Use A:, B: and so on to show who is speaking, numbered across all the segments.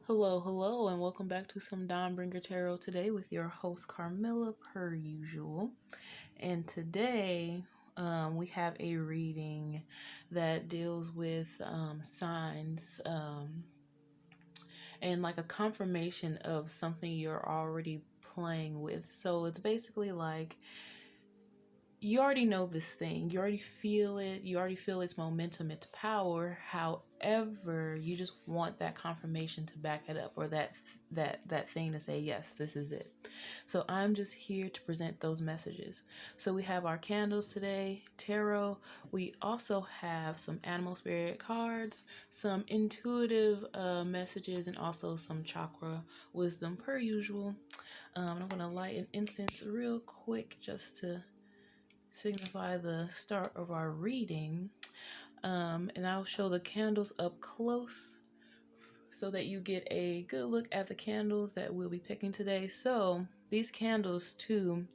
A: Hello, and welcome back to some Dawnbringer Tarot today with your host Carmilla, per usual. And today we have a reading that deals with signs and like a confirmation of something you're already playing with. So it's basically like you already know this thing, you already feel it, you already feel its momentum, its power. However, you just want that confirmation to back it up, or that thing to say, yes, this is it. So I'm just here to present those messages. So we have our candles today, tarot. We also have some animal spirit cards, some intuitive messages, and also some chakra wisdom, per usual. I'm going to light an incense real quick just to signify the start of our reading, and I'll show the candles up close so that you get a good look at the candles that we'll be picking today. So these candles too,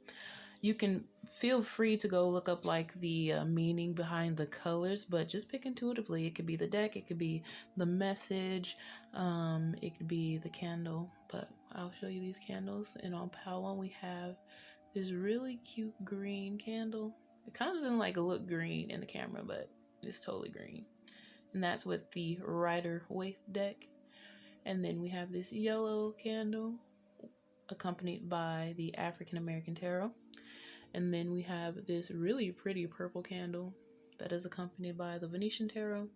A: you can feel free to go look up like the meaning behind the colors, but just pick intuitively. It could be the deck, it could be the message, it could be the candle, but I'll show you these candles. And on pile 1 we have this really cute green candle. It kind of doesn't like look green in the camera, but it's totally green. And that's with the Rider Waithe deck. And then we have this yellow candle accompanied by the African American Tarot. And then we have this really pretty purple candle that is accompanied by the Venetian Tarot.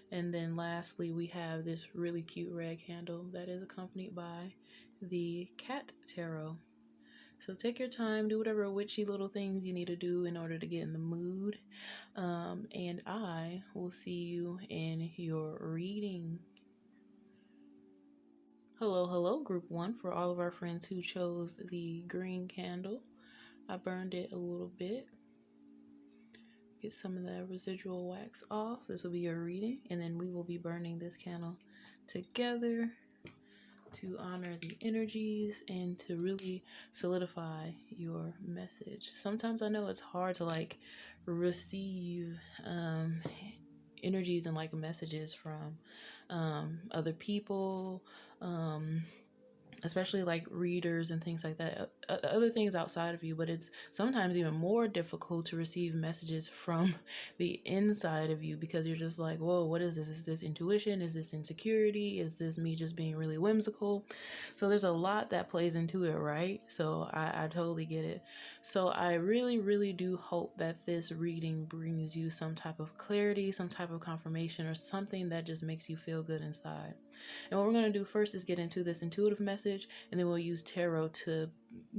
A: And then lastly, we have this really cute red candle that is accompanied by the Cat Tarot. So take your time, do whatever witchy little things you need to do in order to get in the mood. And I will see you in your reading. Hello, group 1. For all of our friends who chose the green candle, I burned it a little bit. Get some of the residual wax off. This will be your reading, and then we will be burning this candle together to honor the energies and to really solidify your message. Sometimes I know it's hard to like receive energies and like messages from other people, especially like readers and things like that, other things outside of you, but it's sometimes even more difficult to receive messages from the inside of you, because you're just like, whoa, what is this? Is this intuition? Is this insecurity? Is this me just being really whimsical? So there's a lot that plays into it, right? So I totally get it. So I really do hope that this reading brings you some type of clarity, some type of confirmation, or something that just makes you feel good inside. And what we're going to do first is get into this intuitive message, and then we'll use tarot to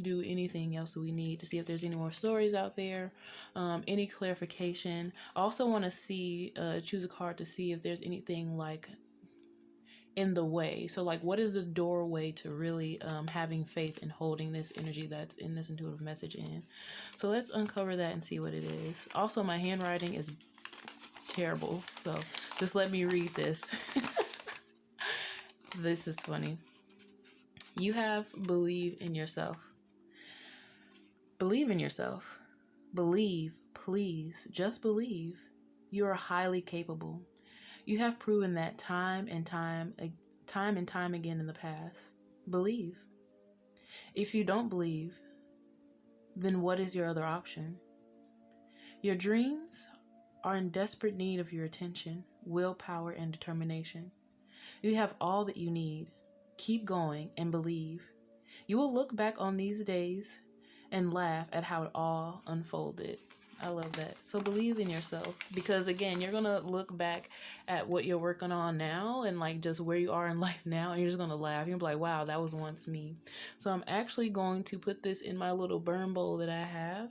A: do anything else we need to see if there's any more stories out there, any clarification. I also want to see, choose a card to see if there's anything like in the way. So like, what is the doorway to really having faith and holding this energy that's in this intuitive message in? So let's uncover that and see what it is. Also, my handwriting is terrible, so just let me read this. This is funny. You have believe in yourself. Believe in yourself. Believe, please, just believe. You are highly capable. You have proven that time and time again in the past. Believe. If you don't believe, then what is your other option? Your dreams are in desperate need of your attention, willpower, and determination. You have all that you need. Keep going and believe. You will look back on these days and laugh at how it all unfolded. I love that. So believe in yourself, because again, you're going to look back at what you're working on now and like just where you are in life now, and you're just going to laugh. You're going to be like, wow, that was once me. So I'm actually going to put this in my little burn bowl that I have,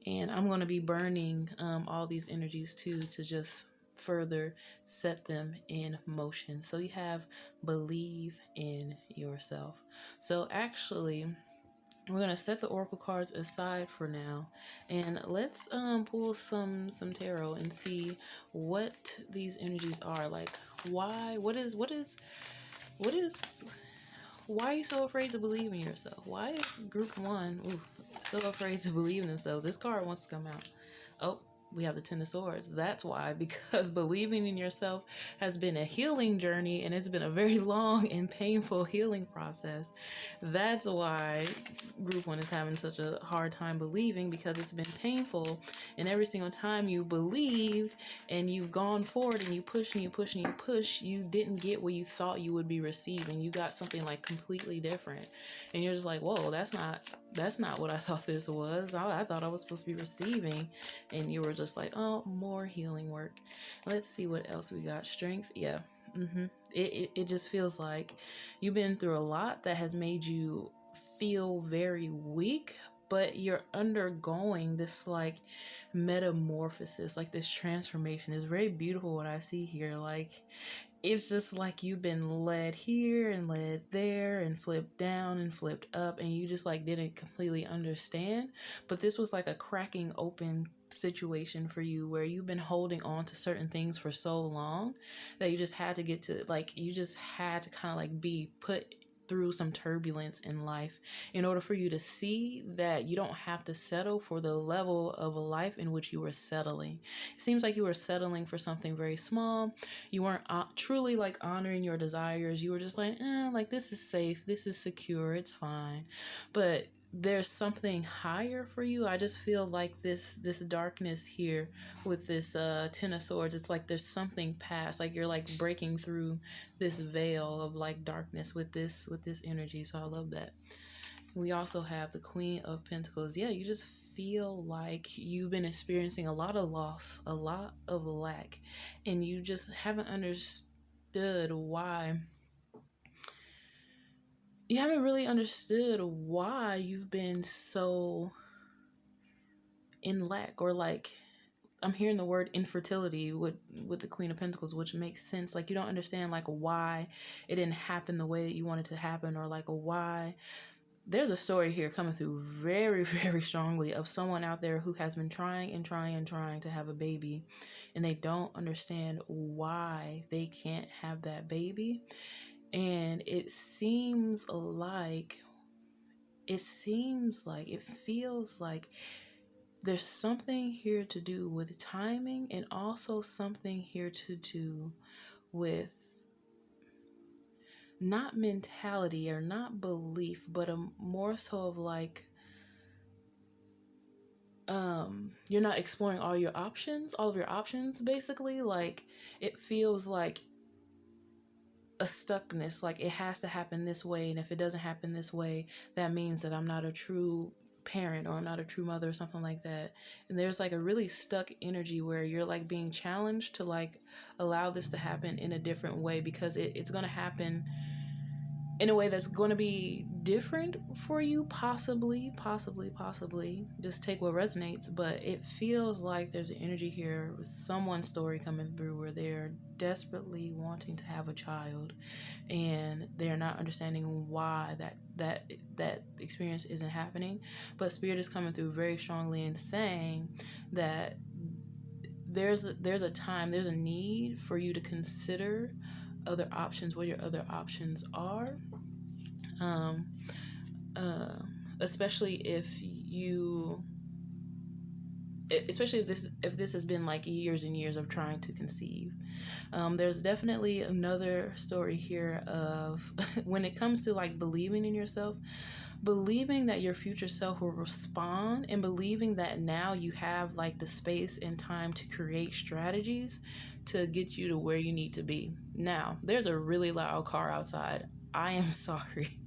A: and I'm going to be burning all these energies too, to just further set them in motion. So you have believe in yourself. So actually, we're going to set the oracle cards aside for now, and let's pull some tarot and see what these energies are like. Why are you so afraid to believe in yourself? Why is group 1 so afraid to believe in themselves? This card wants to come out. Oh, we have the Ten of Swords. That's why, because believing in yourself has been a healing journey, and it's been a very long and painful healing process. That's why Group 1 is having such a hard time believing, because it's been painful, and every single time you believed and you've gone forward and you push and you push and you push, you didn't get what you thought you would be receiving. You got something like completely different, and you're just like, whoa, that's not what I thought this was. I thought I was supposed to be receiving, and you were just like, oh, more healing work. Let's see what else we got. Strength. Yeah. It just feels like you've been through a lot that has made you feel very weak, but you're undergoing this like metamorphosis, like this transformation. Is very beautiful what I see here. Like, it's just like you've been led here and led there and flipped down and flipped up, and you just like didn't completely understand. But this was like a cracking open situation for you, where you've been holding on to certain things for so long that you just had to get to, like, you just had to kind of like be put through some turbulence in life in order for you to see that you don't have to settle for the level of a life in which you were settling. It seems like you were settling for something very small. You weren't truly like honoring your desires. You were just like, like, this is safe, this is secure, it's fine. But there's something higher for you. I just feel like this darkness here with this Ten of Swords, it's like there's something past, like you're like breaking through this veil of like darkness with this energy. So I love that. We also have the Queen of Pentacles. Yeah, you just feel like you've been experiencing a lot of loss, a lot of lack, and you just haven't understood why. You haven't really understood why you've been so in lack, or like, I'm hearing the word infertility with the Queen of Pentacles, which makes sense. Like, you don't understand like why it didn't happen the way that you wanted to happen, or like why. There's a story here coming through very, very strongly of someone out there who has been trying and trying and trying to have a baby, and they don't understand why they can't have that baby. And it feels like there's something here to do with timing, and also something here to do with not mentality or not belief, but a more so of like, you're not exploring all of your options, basically. Like, it feels like a stuckness, like it has to happen this way, and if it doesn't happen this way, that means that I'm not a true parent, or I'm not a true mother, or something like that. And there's like a really stuck energy where you're like being challenged to like allow this to happen in a different way, because it's going to happen in a way that's going to be different for you, possibly. Just take what resonates. But it feels like there's an energy here with someone's story coming through where they're desperately wanting to have a child, and they're not understanding why that experience isn't happening. But Spirit is coming through very strongly and saying that there's a time, there's a need for you to consider other options, what your other options are, especially if this has been like years and years of trying to conceive. There's definitely another story here of when it comes to like believing in yourself, believing that your future self will respond, and believing that now you have like the space and time to create strategies to get you to where you need to be. Now, there's a really loud car outside. I am sorry.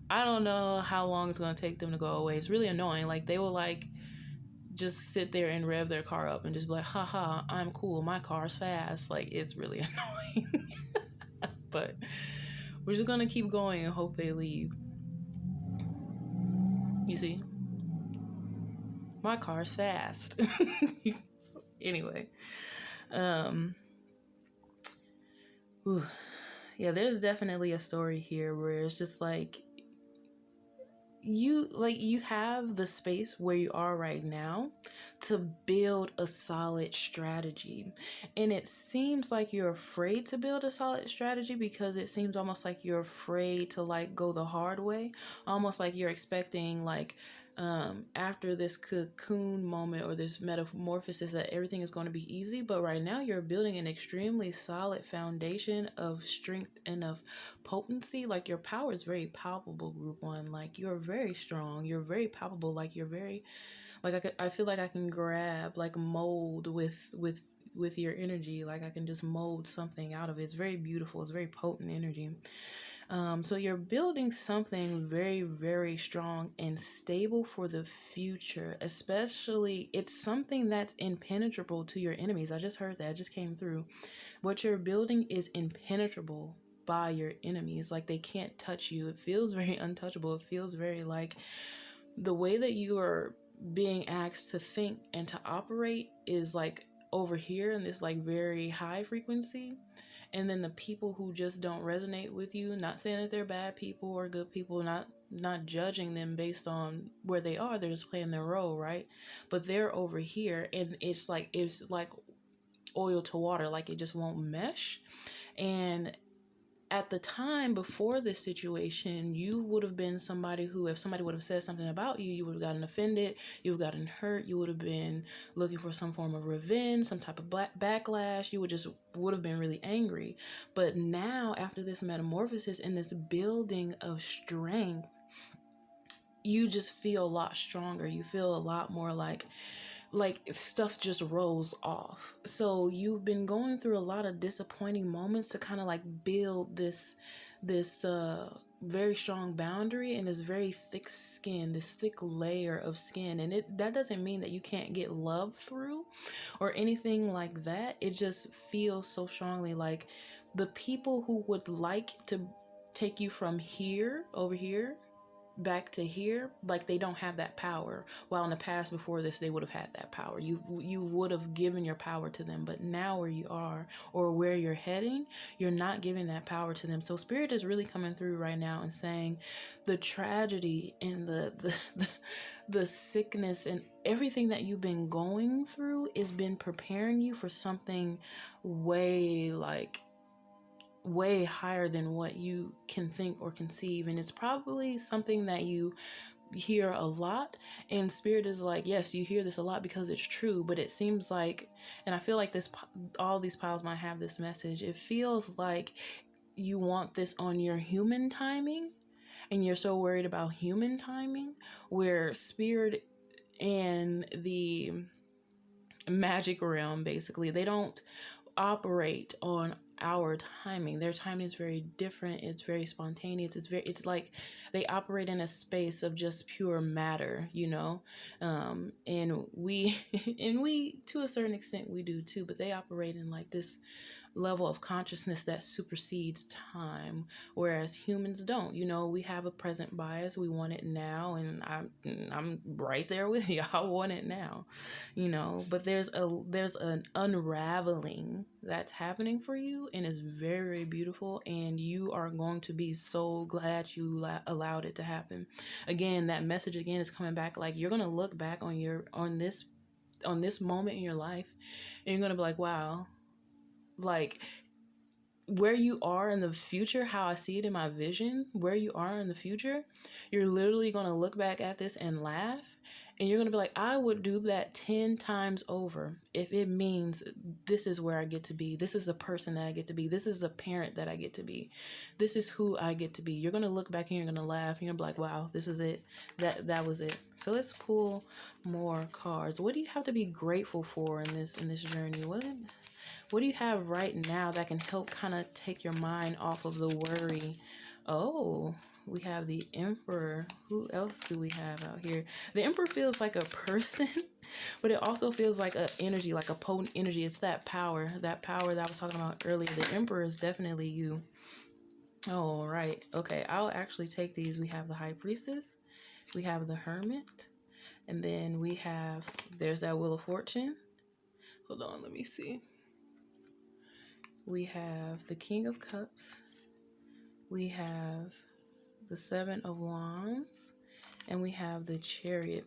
A: I don't know how long it's going to take them to go away. It's really annoying. Like, they will like just sit there and rev their car up and just be like, haha, I'm cool, my car's fast. Like, it's really annoying. But we're just going to keep going and hope they leave. You see? My car's fast. Anyway. Yeah, there's definitely a story here where it's just like you have the space where you are right now to build a solid strategy, and it seems like you're afraid to build a solid strategy, because it seems almost like you're afraid to like go the hard way, almost like you're expecting like after this cocoon moment or this metamorphosis, that everything is going to be easy. But right now you're building an extremely solid foundation of strength and of potency. Like your power is very palpable, group one. Like you're very strong, you're very palpable, like you're very, like I feel like I can grab, like mold with your energy. Like I can just mold something out of it. It's very beautiful, it's very potent energy. So you're building something very, very strong and stable for the future. Especially, it's something that's impenetrable to your enemies. I just heard that, it just came through. What you're building is impenetrable by your enemies. Like they can't touch you. It feels very untouchable. It feels very like the way that you are being asked to think and to operate is like over here in this like very high frequency. And then the people who just don't resonate with you, not saying that they're bad people or good people, not judging them based on where they are, they're just playing their role, right? But they're over here, and it's like oil to water, like it just won't mesh. And at the time before this situation, you would have been somebody who, if somebody would have said something about you, you would have gotten offended, you would have gotten hurt, you would have been looking for some form of revenge, some type of backlash, you would have been really angry. But now, after this metamorphosis and this building of strength, you just feel a lot stronger. You feel a lot more like if stuff just rolls off. So you've been going through a lot of disappointing moments to kind of like build this very strong boundary and this very thick skin, this thick layer of skin. And that doesn't mean that you can't get love through or anything like that. It just feels so strongly like the people who would like to take you from here over here back to here, like they don't have that power. While in the past before this, they would have had that power. You would have given your power to them. But now where you are or where you're heading, you're not giving that power to them. So spirit is really coming through right now and saying the tragedy and the sickness and everything that you've been going through has been preparing you for something way higher than what you can think or conceive. And it's probably something that you hear a lot, and spirit is like, yes, you hear this a lot because it's true. But it seems like, and I feel like all these piles might have this message, it feels like you want this on your human timing, and you're so worried about human timing, where spirit and the magic realm, basically, they don't operate on our timing. Their timing is very different. It's very spontaneous. It's like they operate in a space of just pure matter, and we and we to a certain extent we do too, but they operate in like this level of consciousness that supersedes time, whereas humans don't. We have a present bias. We want it now, and I'm right there with you. I want it now, but there's an unraveling that's happening for you, and it's very, very beautiful, and you are going to be so glad you allowed it to happen. Again, that message again is coming back, like you're going to look back on this moment in your life, and you're going to be like, wow, like where you are in the future, how I see it in my vision, where you are in the future, you're literally going to look back at this and laugh, and you're going to be like, I would do that 10 times over if it means this is where I get to be. This is a person that I get to be. This is a parent that I get to be. This is who I get to be. You're going to look back and you're going to laugh, and you're going to be like, wow, this was it. That was it. So let's pull more cards. What do you have to be grateful for in this journey? What do you have right now that can help kind of take your mind off of the worry? Oh, we have the Emperor. Who else do we have out here? The Emperor feels like a person, but it also feels like an energy, like a potent energy. It's that power that I was talking about earlier. The Emperor is definitely you. Oh, right. Okay, I'll actually take these. We have the High Priestess. We have the Hermit. And then there's that Wheel of Fortune. Hold on, let me see. We have the King of Cups, we have the Seven of Wands, and we have the Chariot.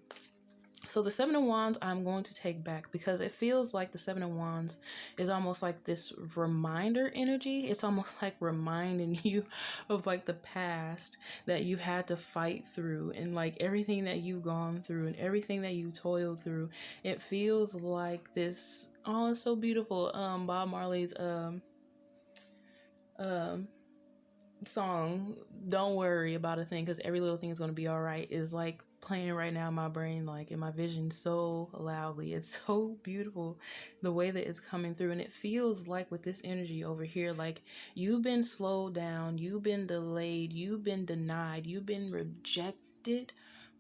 A: So the Seven of Wands I'm going to take back, because it feels like the Seven of Wands is almost like this reminder energy. It's almost like reminding you of like the past that you had to fight through, and like everything that you've gone through and everything that you toiled through. It feels like this, oh, it's so beautiful. Bob Marley's um song, "Don't Worry About a Thing, because every little thing is going to be all right," is like playing right now in my brain, like in my vision, so loudly. It's so beautiful the way that it's coming through. And it feels like with this energy over here, like you've been slowed down, you've been delayed, you've been denied, you've been rejected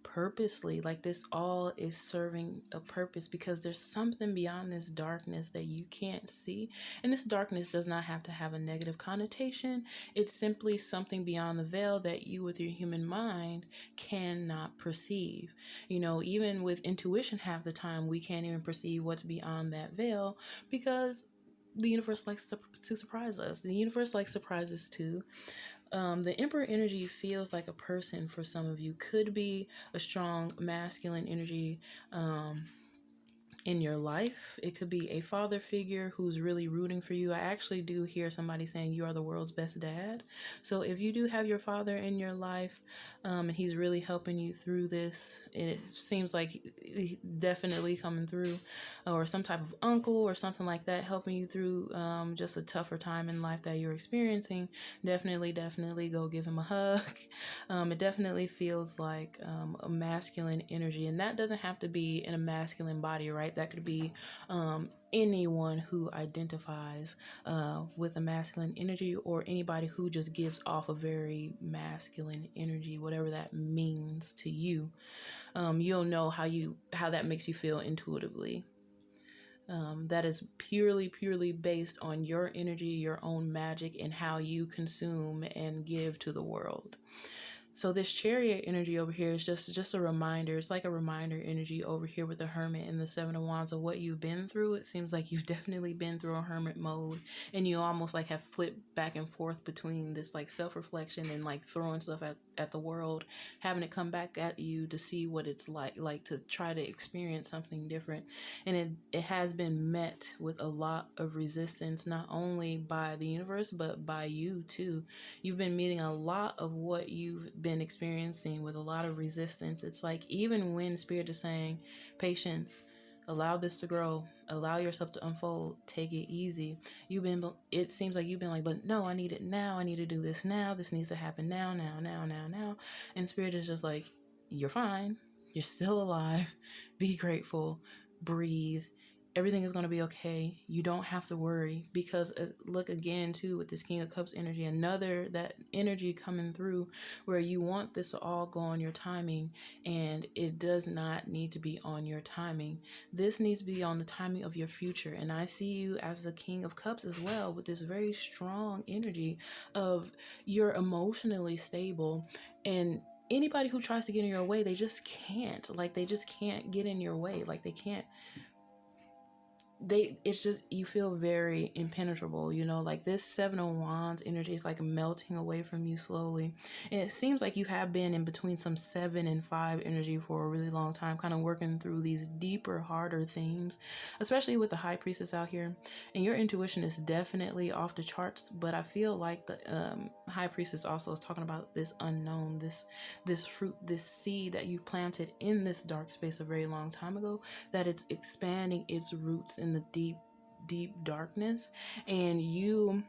A: purposely. Like this all is serving a purpose, because there's something beyond this darkness that you can't see. And this darkness does not have to have a negative connotation. It's simply something beyond the veil that you, with your human mind, cannot perceive. You know, even with intuition, half the time we can't even perceive what's beyond that veil, because the universe likes to surprise us. The universe likes surprises too. The Emperor energy feels like a person for some of you. Could be a strong masculine energy in your life. It could be a father figure who's really rooting for you. I actually do hear somebody saying you are the world's best dad. So if you do have your father in your life, and he's really helping you through this, it seems like he's definitely coming through, or some type of uncle or something like that helping you through just a tougher time in life that you're experiencing, definitely go give him a hug. It definitely feels like a masculine energy, and that doesn't have to be in a masculine body, right? That could be anyone who identifies with a masculine energy, or anybody who just gives off a very masculine energy, whatever that means to you. You'll know how that makes you feel intuitively. That is purely based on your energy, your own magic, and how you consume and give to the world. So this Chariot energy over here is just a reminder. It's like a reminder energy over here with the Hermit and the Seven of Wands of what you've been through. It seems like you've definitely been through a hermit mode, and you almost like have flipped back and forth between this like self-reflection and like throwing stuff at the world, having it come back at you to see what it's like to try to experience something different. And it has been met with a lot of resistance, not only by the universe, but by you too. You've been meeting a lot of what you've been experiencing with a lot of resistance. It's like even when Spirit is saying patience, allow this to grow, allow yourself to unfold, take it easy. It seems like you've been like, but no, I need it now. I need to do this now. This needs to happen now. And Spirit is just like, you're fine. You're still alive. Be grateful. Breathe. Everything is going to be okay. You don't have to worry, because look again too with this King of Cups energy, another that energy coming through where you want this to all go on your timing, and it does not need to be on your timing. This needs to be on the timing of your future. And I see you as the King of Cups as well, with this very strong energy of you're emotionally stable, and anybody who tries to get in your way, they just can't get in your way. Like it's just, you feel very impenetrable, you know, like this Seven of Wands energy is like melting away from you slowly. And it seems like you have been in between some 7 and 5 energy for a really long time, kind of working through these deeper, harder themes, especially with the High Priestess out here. And your intuition is definitely off the charts, but I feel like the High Priestess also is talking about this unknown, this fruit, this seed that you planted in this dark space a very long time ago, that it's expanding its roots in the deep darkness. And you,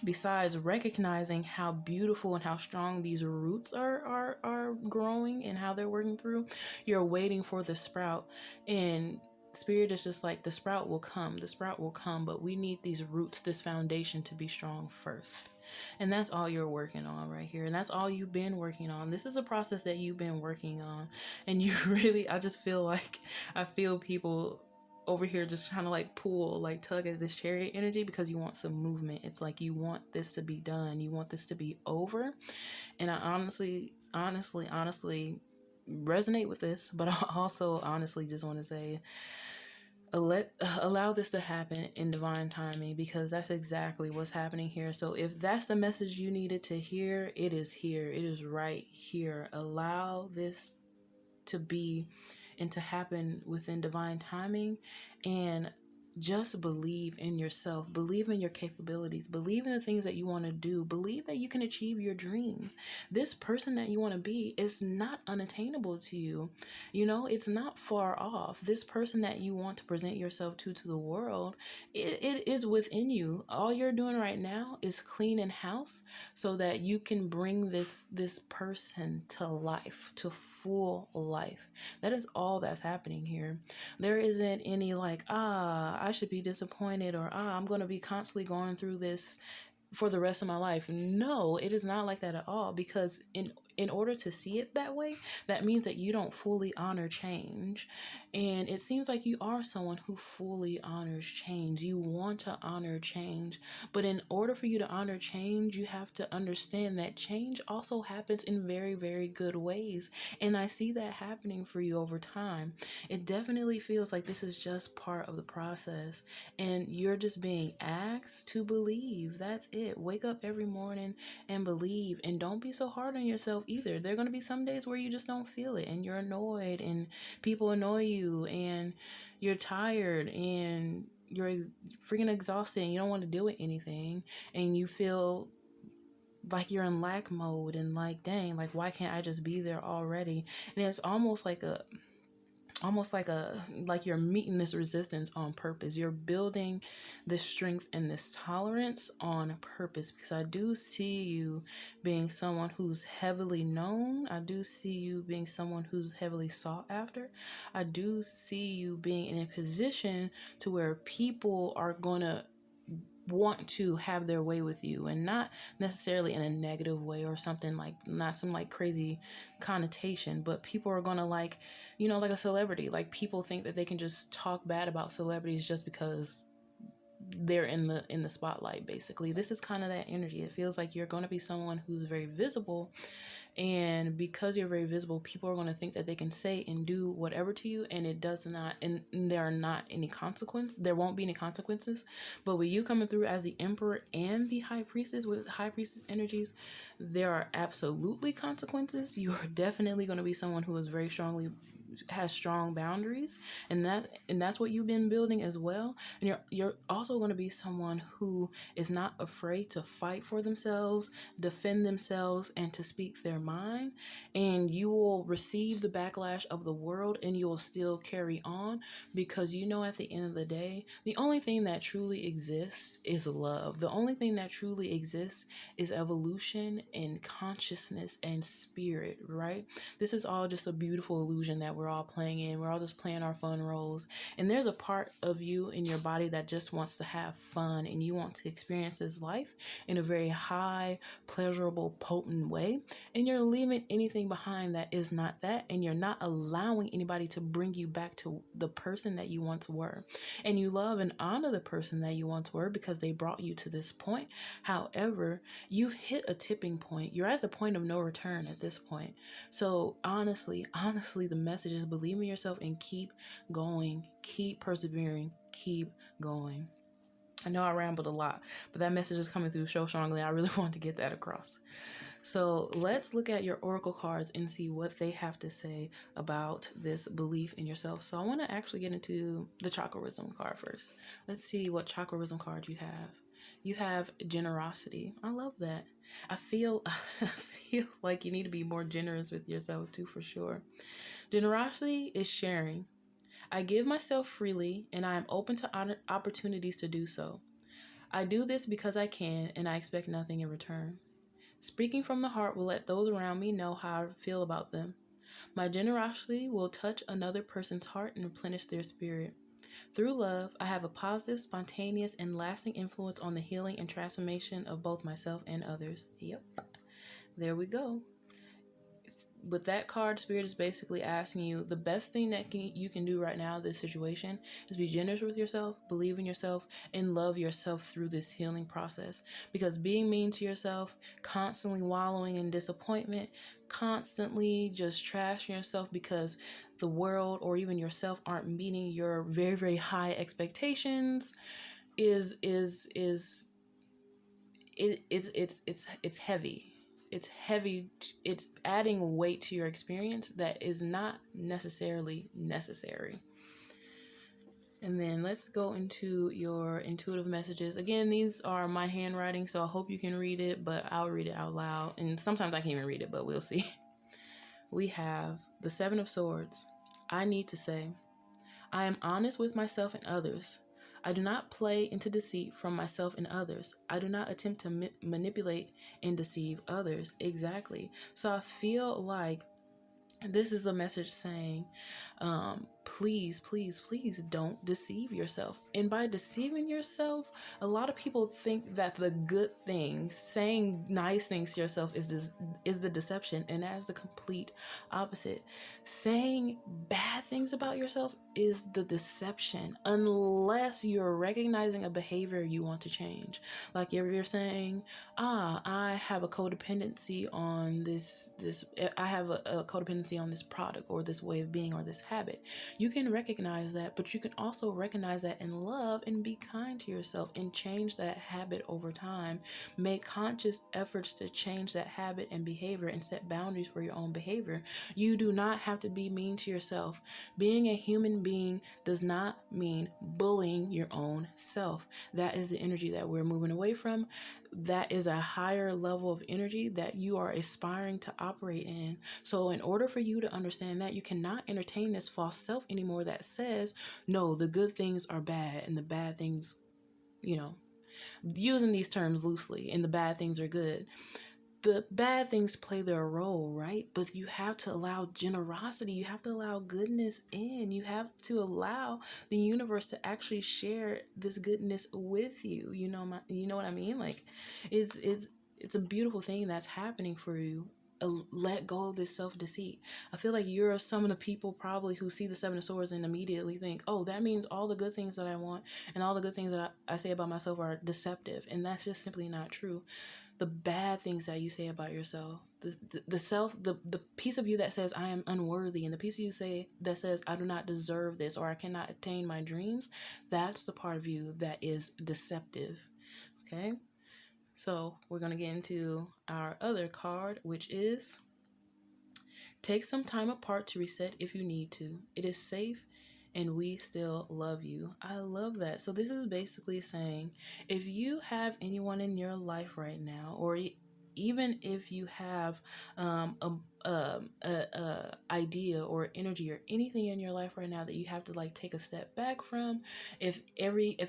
A: besides recognizing how beautiful and how strong these roots are growing and how they're working through, you're waiting for the sprout. And Spirit is just like, the sprout will come, but we need these roots, this foundation, to be strong first. And that's all you're working on right here. And that's all you've been working on. This is a process that you've been working on. And you really, I just feel like, I feel people over here just trying to like pull, like tug at this Chariot energy, because you want some movement. It's like you want this to be done. You want this to be over. And I honestly resonate with this, but I also honestly just want to say, allow this to happen in divine timing, because that's exactly what's happening here. So if that's the message you needed to hear, it is here. It is right here. Allow this to be and to happen within divine timing. And just believe in yourself, believe in your capabilities, believe in the things that you want to do, believe that you can achieve your dreams. This person that you want to be is not unattainable to you. You know, it's not far off. This person that you want to present yourself to the world, it is within you. All you're doing right now is cleaning house so that you can bring this person to life, to full life. That is all that's happening here. There isn't any like, I should be disappointed, or I'm going to be constantly going through this for the rest of my life. No, it is not like that at all, because in order to see it that way, that means that you don't fully honor change. And it seems like you are someone who fully honors change. You want to honor change. But in order for you to honor change, you have to understand that change also happens in very, very good ways. And I see that happening for you over time. It definitely feels like this is just part of the process. And you're just being asked to believe. That's it. Wake up every morning and believe. And don't be so hard on yourself either. There are going to be some days where you just don't feel it and you're annoyed and people annoy you and you're tired and you're freaking exhausted and you don't want to deal with anything and you feel like you're in lack mode and like, dang, like why can't I just be there already? And it's almost like like you're meeting this resistance on purpose. You're building this strength and this tolerance on purpose, because I do see you being someone who's heavily known. I do see you being someone who's heavily sought after. I do see you being in a position to where people are going to want to have their way with you, and not necessarily in a negative way or something, like not some like crazy connotation, but people are gonna like, you know, like a celebrity. Like people think that they can just talk bad about celebrities just because they're in the spotlight. Basically, this is kind of that energy. It feels like you're going to be someone who's very visible, and because you're very visible, people are going to think that they can say and do whatever to you, and it does not, and there are not any consequence. There won't be any consequences. But with you coming through as the emperor and the high priestess, with high priestess energies, there are absolutely consequences. You are definitely going to be someone who is very strongly has strong boundaries, and that's what you've been building as well. And you're also going to be someone who is not afraid to fight for themselves, defend themselves, and to speak their mind. And you will receive the backlash of the world, and you will still carry on, because you know at the end of the day, the only thing that truly exists is love. The only thing that truly exists is evolution and consciousness and spirit, right? This is all just a beautiful illusion that we're all playing in. We're all just playing our fun roles. And there's a part of you in your body that just wants to have fun, and you want to experience this life in a very high, pleasurable, potent way. And you're leaving anything behind that is not that. And you're not allowing anybody to bring you back to the person that you once were. And you love and honor the person that you once were, because they brought you to this point. However, you've hit a tipping point. You're at the point of no return at this point. So honestly, the message is believe in yourself and keep going, keep persevering, keep going. I know I rambled a lot, but that message is coming through so strongly. I really want to get that across. So let's look at your oracle cards and see what they have to say about this belief in yourself. So I want to actually get into the chakra wisdom card first. Let's see what chakra wisdom card you have. You have generosity. I love that. I feel like you need to be more generous with yourself too, for sure. Generosity is sharing. I give myself freely, and I am open to opportunities to do so. I do this because I can, and I expect nothing in return. Speaking from the heart will let those around me know how I feel about them. My generosity will touch another person's heart and replenish their spirit. Through love, I have a positive, spontaneous, and lasting influence on the healing and transformation of both myself and others. Yep. There we go. With that card, Spirit is basically asking you, the best thing that you can do right now in this situation is be generous with yourself, believe in yourself, and love yourself through this healing process. Because being mean to yourself, constantly wallowing in disappointment, constantly just trashing yourself because the world or even yourself aren't meeting your very, very high expectations it's heavy. it's heavy, it's adding weight to your experience that is not necessarily necessary. And then let's go into your intuitive messages. Again, these are my handwriting, so I hope you can read it, but I'll read it out loud. And sometimes I can't even read it, but we'll see. We have the Seven of Swords. I need to say, I am honest with myself and others. I do not play into deceit from myself and others. I do not attempt to manipulate and deceive others. Exactly. So I feel like this is a message saying, please, please, please don't deceive yourself. And by deceiving yourself, a lot of people think that the good things, saying nice things to yourself is the deception, and that's the complete opposite. Saying bad things about yourself is the deception, unless you're recognizing a behavior you want to change. Like if you're saying, I have a codependency on this I have a codependency on this product or this way of being or this habit. You can recognize that, but you can also recognize that in love and be kind to yourself and change that habit over time. Make conscious efforts to change that habit and behavior and set boundaries for your own behavior. You do not have to be mean to yourself. Being a human being does not mean bullying your own self. That is the energy that we're moving away from. That is a higher level of energy that you are aspiring to operate in. So in order for you to understand that, you cannot entertain this false self anymore that says, no, the good things are bad and the bad things, using these terms loosely, and the bad things are good. The bad things play their role, right? But you have to allow generosity. You have to allow goodness in. You have to allow the universe to actually share this goodness with you. You know what I mean? Like, it's a beautiful thing that's happening for you. Let go of this self-deceit. I feel like you're some of the people probably who see the Seven of Swords and immediately think, oh, that means all the good things that I want and all the good things that I say about myself are deceptive. And that's just simply not true. The bad things that you say about yourself, the piece of you that says I am unworthy, and the piece of you say that says I do not deserve this or I cannot attain my dreams, that's the part of you that is deceptive. Okay, so we're going to get into our other card, which is take some time apart to reset if you need to. It is safe and we still love you. I love that. So this is basically saying, if you have anyone in your life right now, or even if you have a idea or energy or anything in your life right now that you have to like take a step back from, if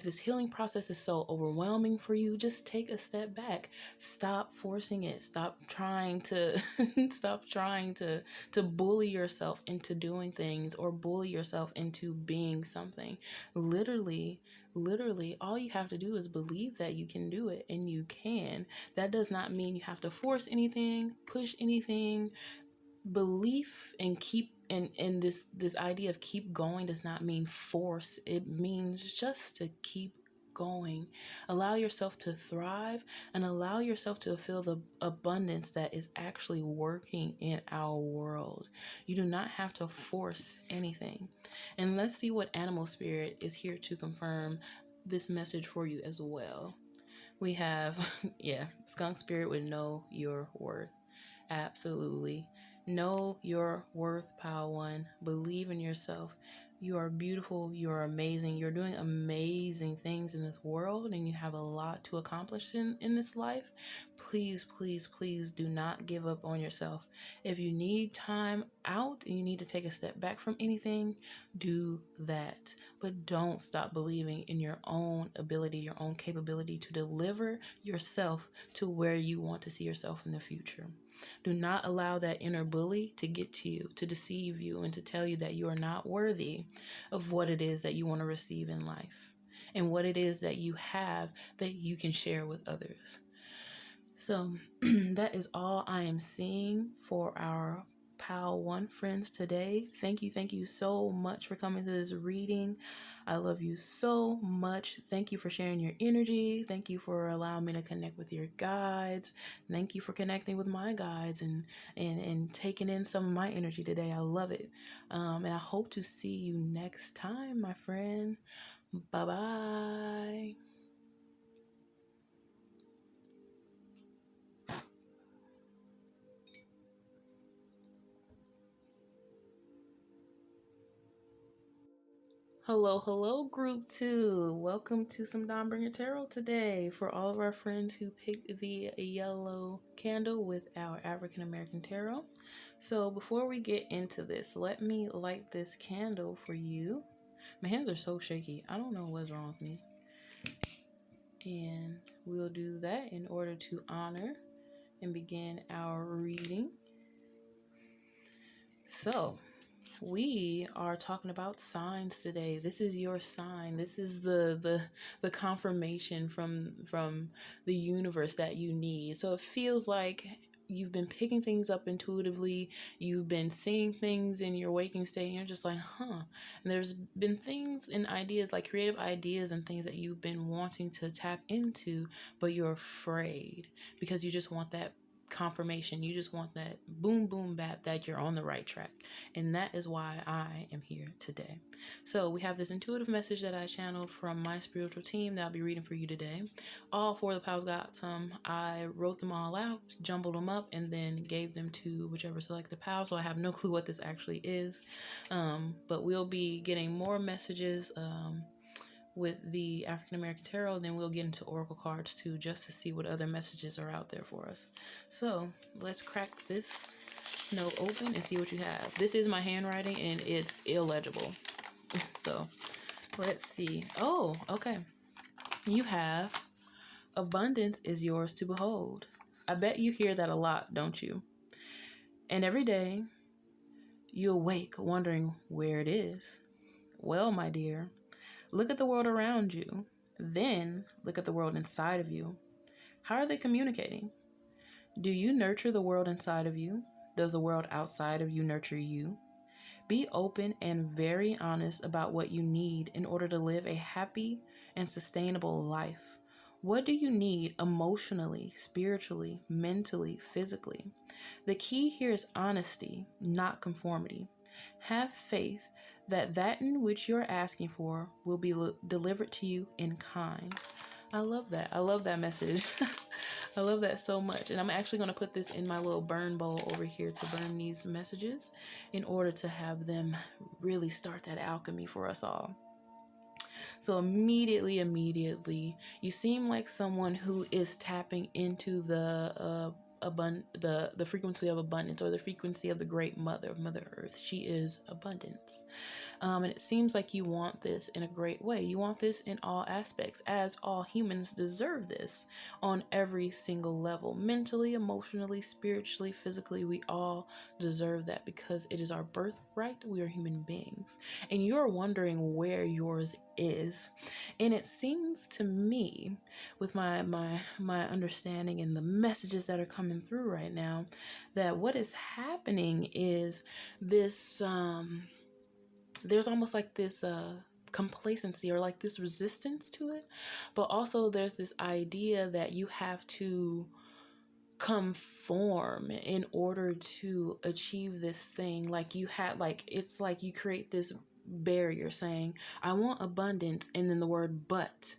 A: this healing process is so overwhelming for you, just take a step back. Stop forcing it. Stop trying to to bully yourself into doing things or bully yourself into being something. Literally, all you have to do is believe that you can do it, and you can. That does not mean you have to force anything, push anything. Belief and this idea of keep going does not mean force. It means just to keep going. Allow yourself to thrive and allow yourself to feel the abundance that is actually working in our world. You do not have to force anything. And let's see what animal spirit is here to confirm this message for you as well. We have, skunk spirit would know your worth. Absolutely. Know your worth, Pile 1. Believe in yourself. You are beautiful. You are amazing. You're doing amazing things in this world, and you have a lot to accomplish in this life. Please, please, please do not give up on yourself. If you need time out and you need to take a step back from anything, do that. But don't stop believing in your own ability, your own capability to deliver yourself to where you want to see yourself in the future. Do not allow that inner bully to get to you, to deceive you, and to tell you that you are not worthy of what it is that you want to receive in life and what it is that you have that you can share with others. So that is all I am seeing for our Pile 1 friends today. Thank you so much for coming to this reading. I love you so much. Thank you for sharing your energy. Thank you for allowing me to connect with your guides. Thank you for connecting with my guides and taking in some of my energy today. I love it. And I hope to see you next time, my friend. Bye-bye. Hello, hello, group 2. Welcome to some Dawnbringer Tarot today. For all of our friends who picked the yellow candle with our African American tarot. So before we get into this, let me light this candle for you. My hands are so shaky. I don't know what's wrong with me. And we'll do that in order to honor and begin our reading. So we are talking about signs today. This is your sign. This is the confirmation from the universe that you need. So it feels like you've been picking things up intuitively. You've been seeing things in your waking state, and you're just like, huh. And there's been things and ideas, like creative ideas and things that you've been wanting to tap into, but you're afraid because you just want that confirmation. You just want that boom boom bap that you're on the right track. And that is why I am here today. So we have this intuitive message that I channeled from my spiritual team that I'll be reading for you today. All four of the pals got some. I wrote them all out, jumbled them up, and then gave them to whichever selected pal. So I have no clue what this actually is. But we'll be getting more messages with the African American Tarot. Then we'll get into Oracle cards too, just to see what other messages are out there for us. So let's crack this note open and see what you have. This is my handwriting and it's illegible. So let's see. Oh, okay. You have abundance is yours to behold. I bet you hear that a lot, don't you? And every day you awake wondering where it is. Well, my dear, look at the world around you. Then look at the world inside of you. How are they communicating? Do you nurture the world inside of you? Does the world outside of you nurture you? Be open and very honest about what you need in order to live a happy and sustainable life. What do you need emotionally, spiritually, mentally, physically? The key here is honesty, not conformity. Have faith that that in which you're asking for will be delivered to you in kind. I love that. I love that message. I love that so much. And I'm actually going to put this in my little burn bowl over here to burn these messages in order to have them really start that alchemy for us all. So immediately, you seem like someone who is tapping into the frequency of abundance, or the frequency of the great mother of Mother Earth. She is abundance. And it seems like you want this in a great way. You want this in all aspects, as all humans deserve this on every single level. Mentally, emotionally, spiritually, physically, we all deserve that because it is our birthright. We are human beings. And you're wondering where yours is. And it seems to me, with my understanding and the messages that are coming through right now, that what is happening is this there's almost like this complacency, or like this resistance to it, but also there's this idea that you have to conform in order to achieve this thing. Like you had, like, it's like you create this barrier saying, I want abundance, and then the word but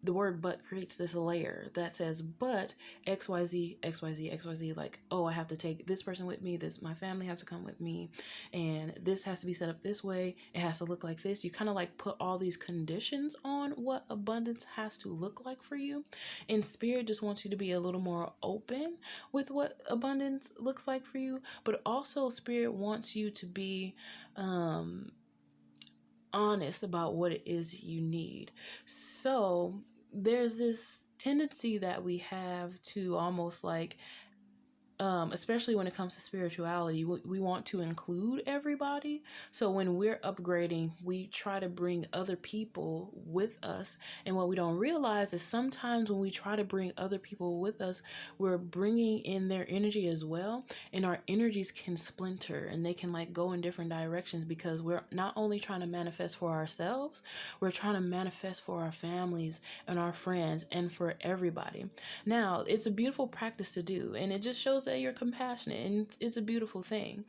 A: the word but creates this layer that says, but XYZ, XYZ, XYZ, like, oh, I have to take this person with me, my family has to come with me, and this has to be set up this way, it has to look like this. You kind of like put all these conditions on what abundance has to look like for you. And Spirit just wants you to be a little more open with what abundance looks like for you, but also Spirit wants you to be honest about what it is you need. So there's this tendency that we have to almost like, especially when it comes to spirituality, we want to include everybody. So when we're upgrading, we try to bring other people with us. And what we don't realize is sometimes when we try to bring other people with us, we're bringing in their energy as well. And our energies can splinter and they can like go in different directions, because we're not only trying to manifest for ourselves, we're trying to manifest for our families and our friends and for everybody. Now, it's a beautiful practice to do, and it just shows that you're compassionate, and it's a beautiful thing.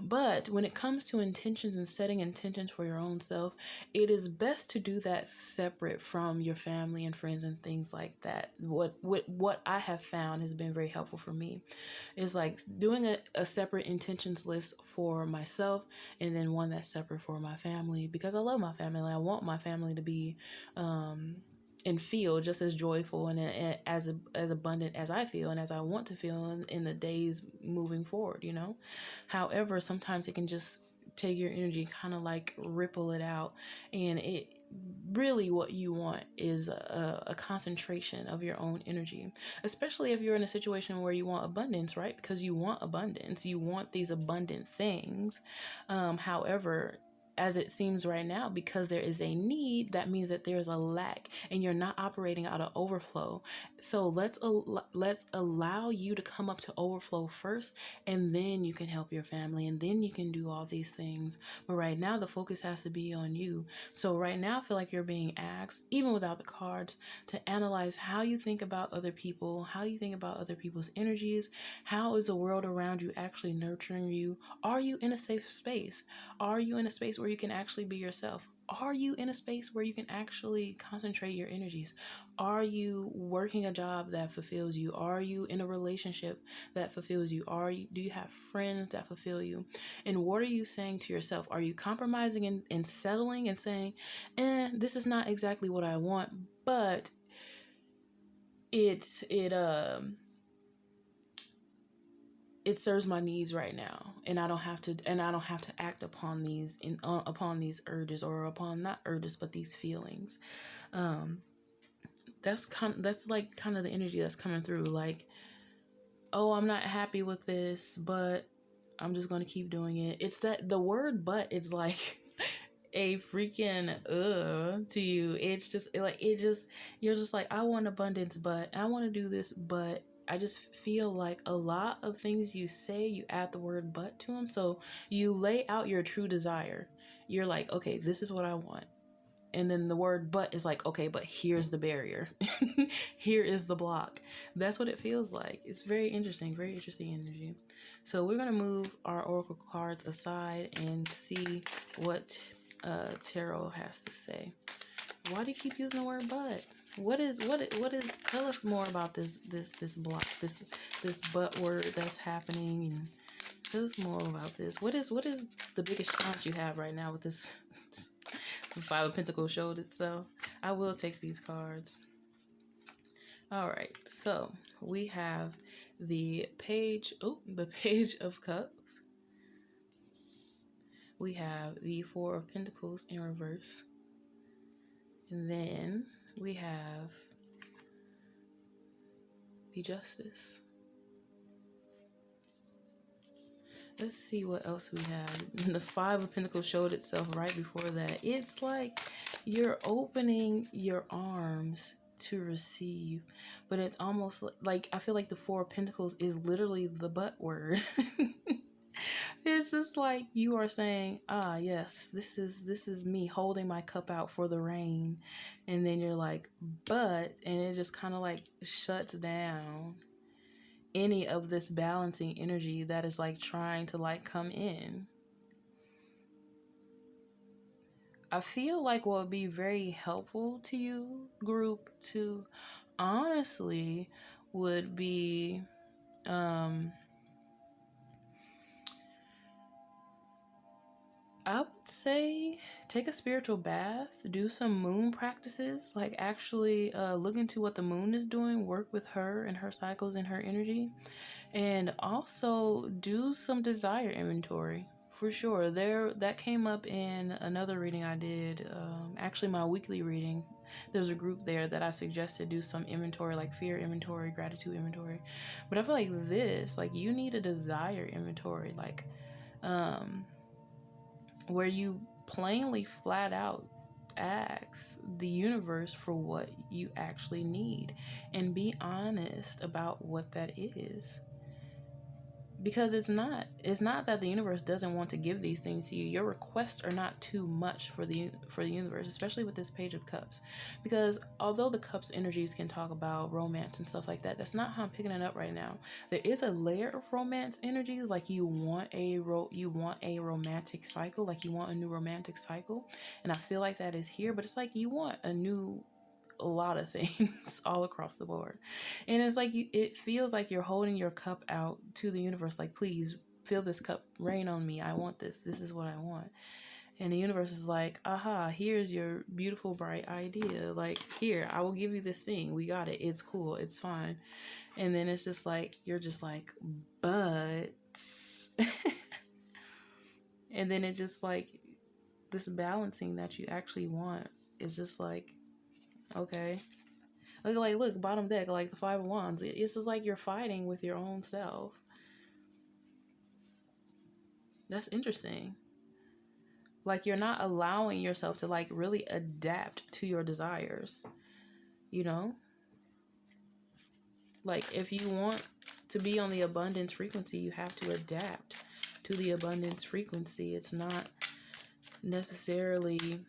A: But when it comes to intentions and setting intentions for your own self, it is best to do that separate from your family and friends and things like that. What I have found has been very helpful for me is like doing a separate intentions list for myself, and then one that's separate for my family, because I love my family. I want my family to be and feel just as joyful and as abundant as I feel and as I want to feel in the days moving forward, you know. However, sometimes it can just take your energy, kind of like ripple it out, and it really what you want is a concentration of your own energy, especially if you're in a situation where you want abundance, right? Because you want abundance, you want these abundant things. However, as it seems right now, because there is a need, that means that there's a lack and you're not operating out of overflow. So let's allow you to come up to overflow first, and then you can help your family, and then you can do all these things. But right now the focus has to be on you. So right now I feel like you're being asked, even without the cards, to analyze how you think about other people, how you think about other people's energies. How is the world around you actually nurturing you? Are you in a safe space? Are you in a space where you can actually be yourself? Are you in a space where you can actually concentrate your energies? Are you working a job that fulfills you? Are you in a relationship that fulfills you? Do you have friends that fulfill you? And what are you saying to yourself? Are you compromising and settling and saying, this is not exactly what I want, but it serves my needs right now, and I don't have to act upon these urges, or upon, not urges, but these feelings. That's like kind of the energy that's coming through, like, oh, I'm not happy with this, but I'm just going to keep doing it. It's that the word but, it's like a freaking to you. It's just like, you're just like, I want abundance, but I want to do this, but I just feel like a lot of things you say, you add the word but to them. So you lay out your true desire. You're like, okay, this is what I want. And then the word but is like, okay, but here's the barrier. Here is the block. That's what it feels like. It's very interesting energy. So we're going to move our oracle cards aside and see what tarot has to say. Why do you keep using the word but? What is tell us more about this block, this but word that's happening, and tell us more about this. What is the biggest challenge you have right now with this? The Five of Pentacles showed itself. I will take these cards. All right, so we have the Page of Cups. We have the Four of Pentacles in reverse. And then we have the Justice. Let's see what else we have. The Five of Pentacles showed itself right before that. It's like you're opening your arms to receive, but it's almost like I feel like the Four of Pentacles is literally the but word. It's just like you are saying, yes, this is me holding my cup out for the rain, and then you're like, but, and it just kind of like shuts down any of this balancing energy that is like trying to like come in. I feel like what would be very helpful to you, group, to honestly would be I would say take a spiritual bath, do some moon practices, like actually look into what the moon is doing, work with her and her cycles and her energy, and also do some desire inventory. For sure. That came up in another reading I did, actually my weekly reading. There's a group there that I suggested do some inventory, like fear inventory, gratitude inventory. But I feel like like you need a desire inventory, like where you plainly flat out ask the universe for what you actually need and be honest about what that is. Because it's not that the universe doesn't want to give these things to you. Your requests are not too much for the universe, especially with this Page of Cups. Because although the Cups energies can talk about romance and stuff like that, that's not how I'm picking it up right now. There is a layer of romance energies, like you want a romantic cycle, like you want a new romantic cycle, and I feel like that is here. But it's like you want a lot of things all across the board, and it's like it feels like you're holding your cup out to the universe, like, please fill this cup, rain on me, I want this is what I want. And the universe is like, aha, here's your beautiful bright idea, like, here, I will give you this thing, we got it, it's cool, it's fine. And then it's just like, you're just like, but and then it just like, this balancing that you actually want is just like, okay. Look, bottom deck, like the Five of Wands. It's just like you're fighting with your own self. That's interesting. Like you're not allowing yourself to like really adapt to your desires. You know? Like if you want to be on the abundance frequency, you have to adapt to the abundance frequency. It's not necessarily,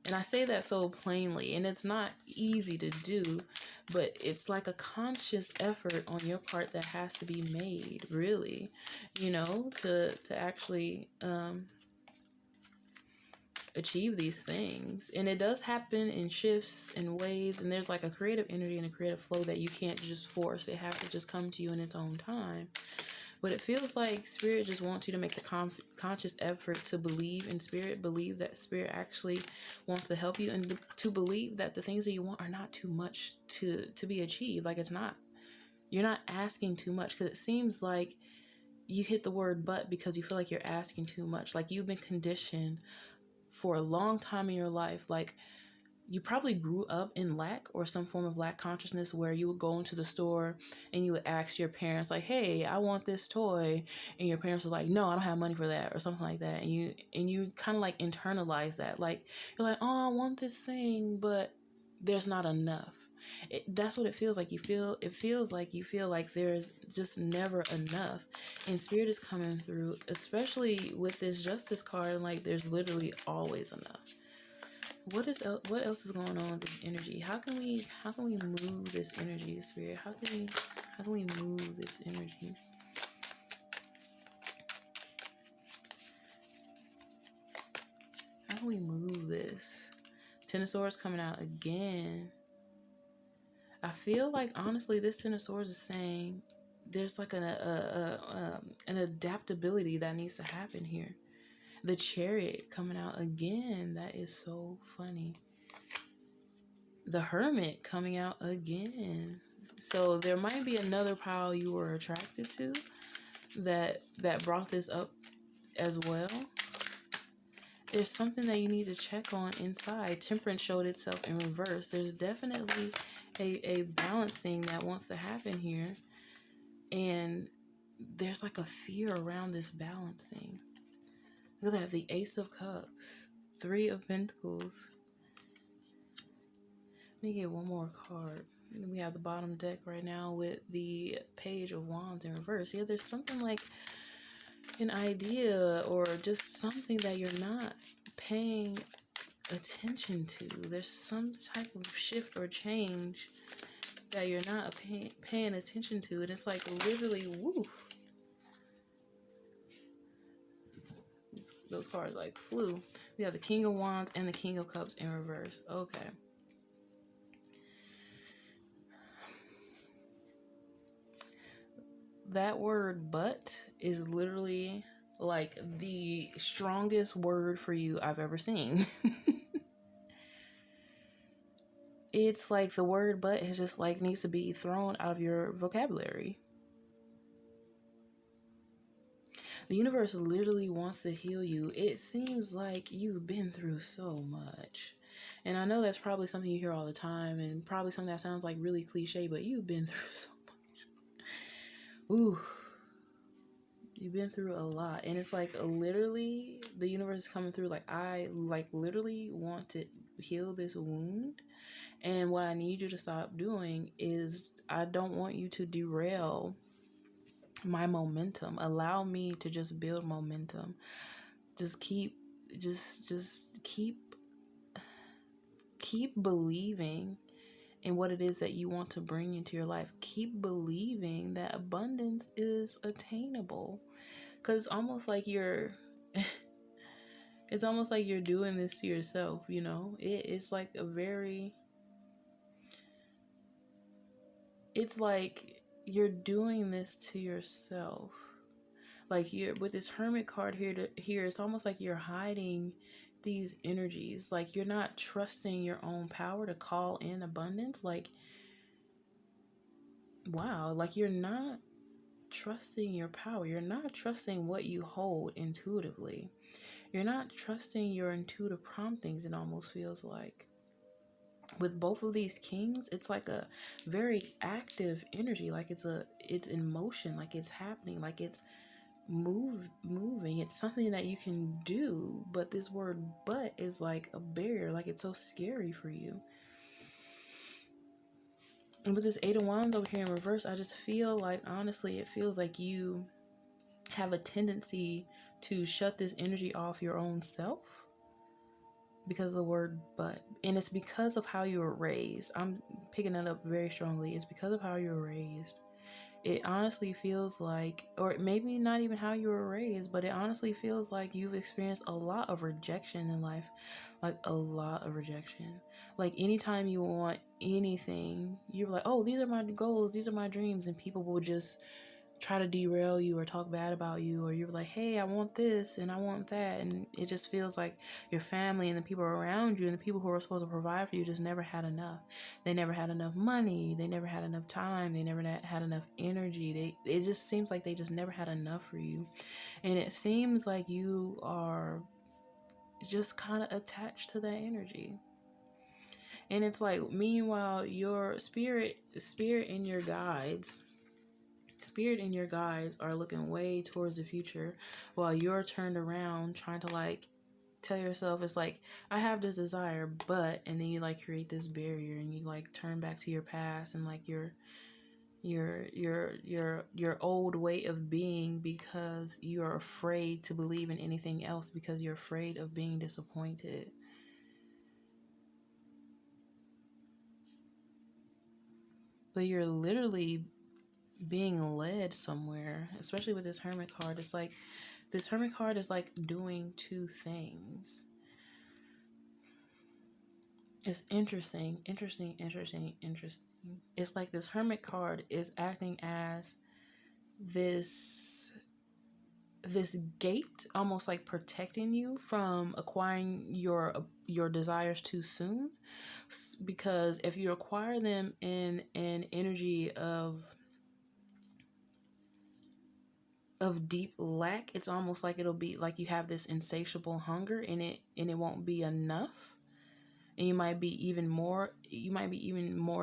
A: and I say that so plainly, and it's not easy to do, but it's like a conscious effort on your part that has to be made, really, you know, to actually achieve these things. And it does happen in shifts and waves, and there's like a creative energy and a creative flow that you can't just force. It has to just come to you in its own time. But it feels like Spirit just wants you to make the conscious effort to believe in Spirit, believe that Spirit actually wants to help you, and to believe that the things that you want are not too much to be achieved. Like, it's not. You're not asking too much, because it seems like you hit the word but because you feel like you're asking too much. Like, you've been conditioned for a long time in your life. Like, you probably grew up in lack or some form of lack consciousness, where you would go into the store and you would ask your parents, like, hey, I want this toy, and your parents were like, no, I don't have money for that, or something like that. And you kind of like internalize that, like, you're like, oh, I want this thing, but there's not enough. That's what it feels like. It feels like you feel like there's just never enough. And Spirit is coming through, especially with this Justice card, and like there's literally always enough. What else is going on with this energy? How can we move this energy, Spirit? How can we move this energy? How can we move this? Ten of Swords coming out again. I feel like, honestly, this Ten of Swords is saying there's like an adaptability that needs to happen here. The Chariot coming out again. That is so funny. The Hermit coming out again. So there might be another pile you were attracted to that brought this up as well. There's something that you need to check on inside. Temperance showed itself in reverse. There's definitely a balancing that wants to happen here. And there's like a fear around this balancing. Look at that. The Ace of Cups. Three of Pentacles. Let me get one more card. We have the bottom deck right now with the Page of Wands in reverse. Yeah, there's something like an idea or just something that you're not paying attention to. There's some type of shift or change that you're not paying attention to. And it's like literally, woo. Those cards like flew. We have the King of Wands and the King of Cups in reverse. Okay. That word but is literally like the strongest word for you I've ever seen. It's like the word but is just like needs to be thrown out of your vocabulary. The universe literally wants to heal you. It seems like you've been through so much. And I know that's probably something you hear all the time, and probably something that sounds like really cliche, but you've been through so much. Ooh. You've been through a lot. And it's like literally the universe is coming through like, I like literally want to heal this wound. And what I need you to stop doing is, I don't want you to derail my momentum. Allow me to just build momentum. Just keep believing in what it is that you want to bring into your life. Keep believing that abundance is attainable. Because it's almost like you're doing this to yourself, you know? It's like it's like you're doing this to yourself. Like, you're with this Hermit card here, it's almost like you're hiding these energies. Like, you're not trusting your own power to call in abundance. Like, wow, like you're not trusting your power. You're not trusting what you hold intuitively. You're not trusting your intuitive promptings, it almost feels like. With both of these kings, it's like a very active energy. Like it's in motion, like it's happening, like it's moving. It's something that you can do, but this word "but" is like a barrier. Like, it's so scary for you. And with this Eight of Wands over here in reverse, I just feel like, honestly, it feels like you have a tendency to shut this energy off your own self because of the word "but." And it's because of how you were raised. I'm picking that up very strongly. It's because of how you were raised. It honestly feels like, or maybe not even how you were raised, but it honestly feels like you've experienced a lot of rejection in life. Like, a lot of rejection. Like, anytime you want anything, you're like, oh, these are my goals, these are my dreams, and people will just try to derail you or talk bad about you, or you're like, hey, I want this and I want that, and it just feels like your family and the people around you and the people who are supposed to provide for you just never had enough. They never had enough money, they never had enough time, they never had enough energy. It just seems like they just never had enough for you, and it seems like you are just kind of attached to that energy. And it's like, meanwhile, your spirit and your guides are looking way towards the future, while you're turned around trying to like tell yourself, it's like, I have this desire, but, and then you like create this barrier and you like turn back to your past and like your old way of being, because you are afraid to believe in anything else, because you're afraid of being disappointed. But you're literally being led somewhere, especially with this Hermit card. It's like this Hermit card is like doing two things. It's interesting. It's like this Hermit card is acting as this gate, almost like protecting you from acquiring your desires too soon, because if you acquire them in an energy of deep lack, it's almost like it'll be like you have this insatiable hunger and it won't be enough, and you might be even more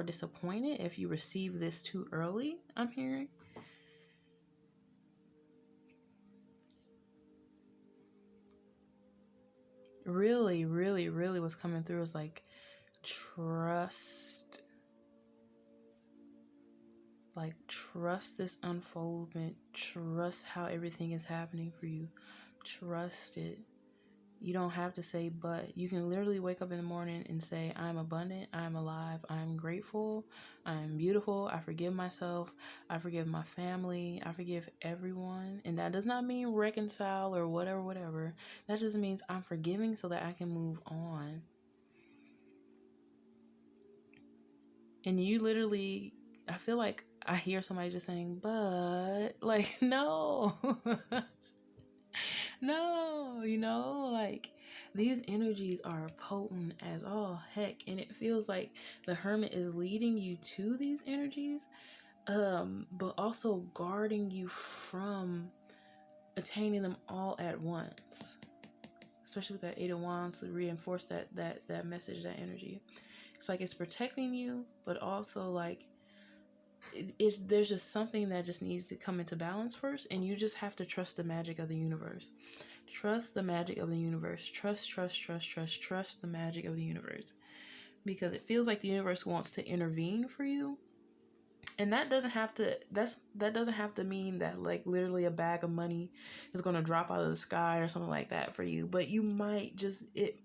A: disappointed if you receive this too early. I'm hearing really, really, really what's coming through is like trust. Like, trust this unfoldment. Trust how everything is happening for you. Trust it. You don't have to say but. You can literally wake up in the morning and say, I'm abundant, I'm alive, I'm grateful, I'm beautiful, I forgive myself, I forgive my family, I forgive everyone. And that does not mean reconcile or whatever. That just means I'm forgiving so that I can move on. And you literally, I feel like I hear somebody just saying, but, like, no. No, like, these energies are potent as all heck, and it feels like the Hermit is leading you to these energies, but also guarding you from attaining them all at once. Especially with that Eight of Wands to reinforce that message, that energy. It's like it's protecting you, but also like there's just something that just needs to come into balance first, and you just have to trust the magic of the universe. Trust the magic of the universe. Trust the magic of the universe. Because it feels like the universe wants to intervene for you, And that doesn't have to that doesn't have to mean that like literally a bag of money is going to drop out of the sky or something like that for you, but you might just it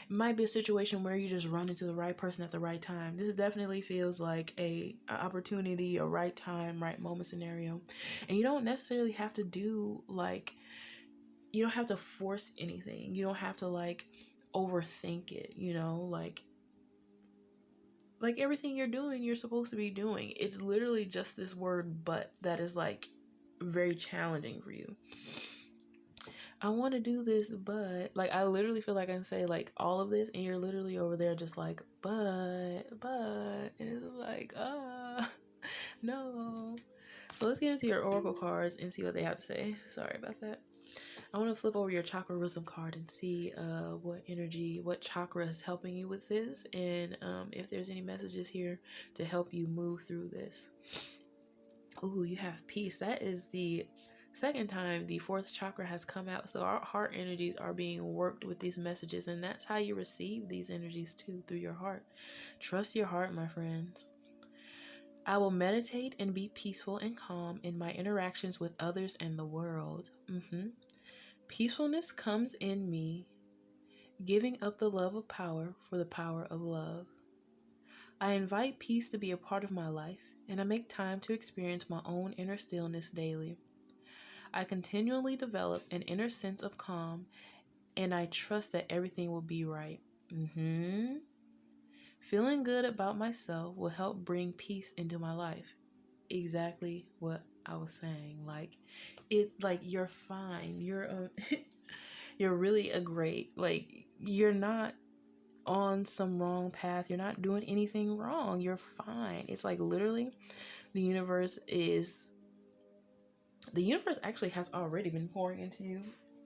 A: might be a situation where you just run into the right person at the right time. This definitely feels like a opportunity, a right time, right moment scenario. And you don't necessarily have to do like, you don't have to force anything. You don't have to like overthink it, you know, like everything you're doing, you're supposed to be doing. It's literally just this word but that is like very challenging for you. I want to do this, but like I literally feel like I can say like all of this, and you're literally over there just like but, and it's like no. So let's get into your oracle cards and see what they have to say. Sorry about that. I want to flip over your chakra wisdom card and see what energy, what chakra is helping you with this, and if there's any messages here to help you move through this. Ooh, you have peace. That is the second time the fourth chakra has come out. So our heart energies are being worked with these messages, and that's how you receive these energies too, through your heart. Trust your heart, my friends. I will meditate and be peaceful and calm in my interactions with others and the world. Peacefulness comes in me, giving up the love of power for the power of love. I invite peace to be a part of my life, and I make time to experience my own inner stillness daily. I continually develop an inner sense of calm, and I trust that everything will be right. Feeling good about myself will help bring peace into my life. Exactly what I was saying. Like you're fine. You're you're really a great, like, you're not on some wrong path. You're not doing anything wrong. You're fine. It's like literally the universe actually has already been pouring into you.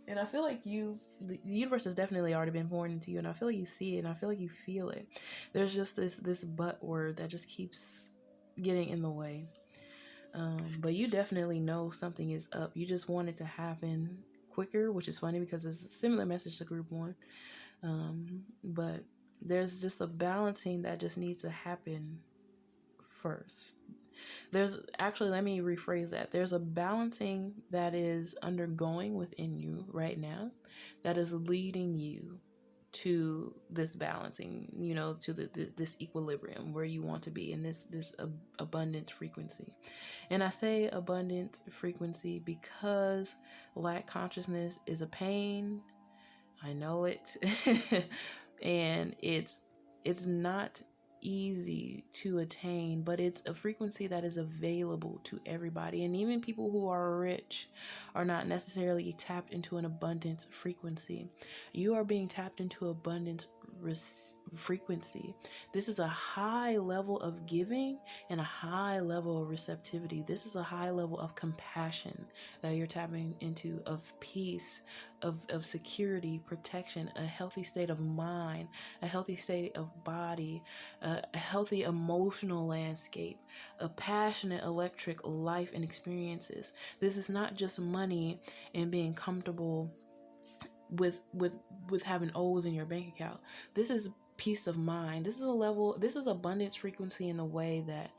A: And I feel like the universe has definitely already been pouring into you, and I feel like you see it, and I feel like you feel it. There's just this but word that just keeps getting in the way. But you definitely know something is up. You just want it to happen quicker, which is funny because it's a similar message to group 1. But there's just a balancing that just needs to happen first. Let me rephrase that. There's a balancing that is undergoing within you right now that is leading you to this balancing, to this equilibrium where you want to be in this abundant frequency. And I say abundant frequency because lack consciousness is a pain. I know it. And it's not easy to attain, but it's a frequency that is available to everybody. And even people who are rich are not necessarily tapped into an abundance frequency. You are being tapped into abundance frequency. This is a high level of giving and a high level of receptivity. This is a high level of compassion that you're tapping into, of peace, of security, protection, a healthy state of mind, a healthy state of body, a healthy emotional landscape, a passionate electric life and experiences. This is not just money and being comfortable with having O's in your bank account. This is peace of mind. This is abundance frequency in the way that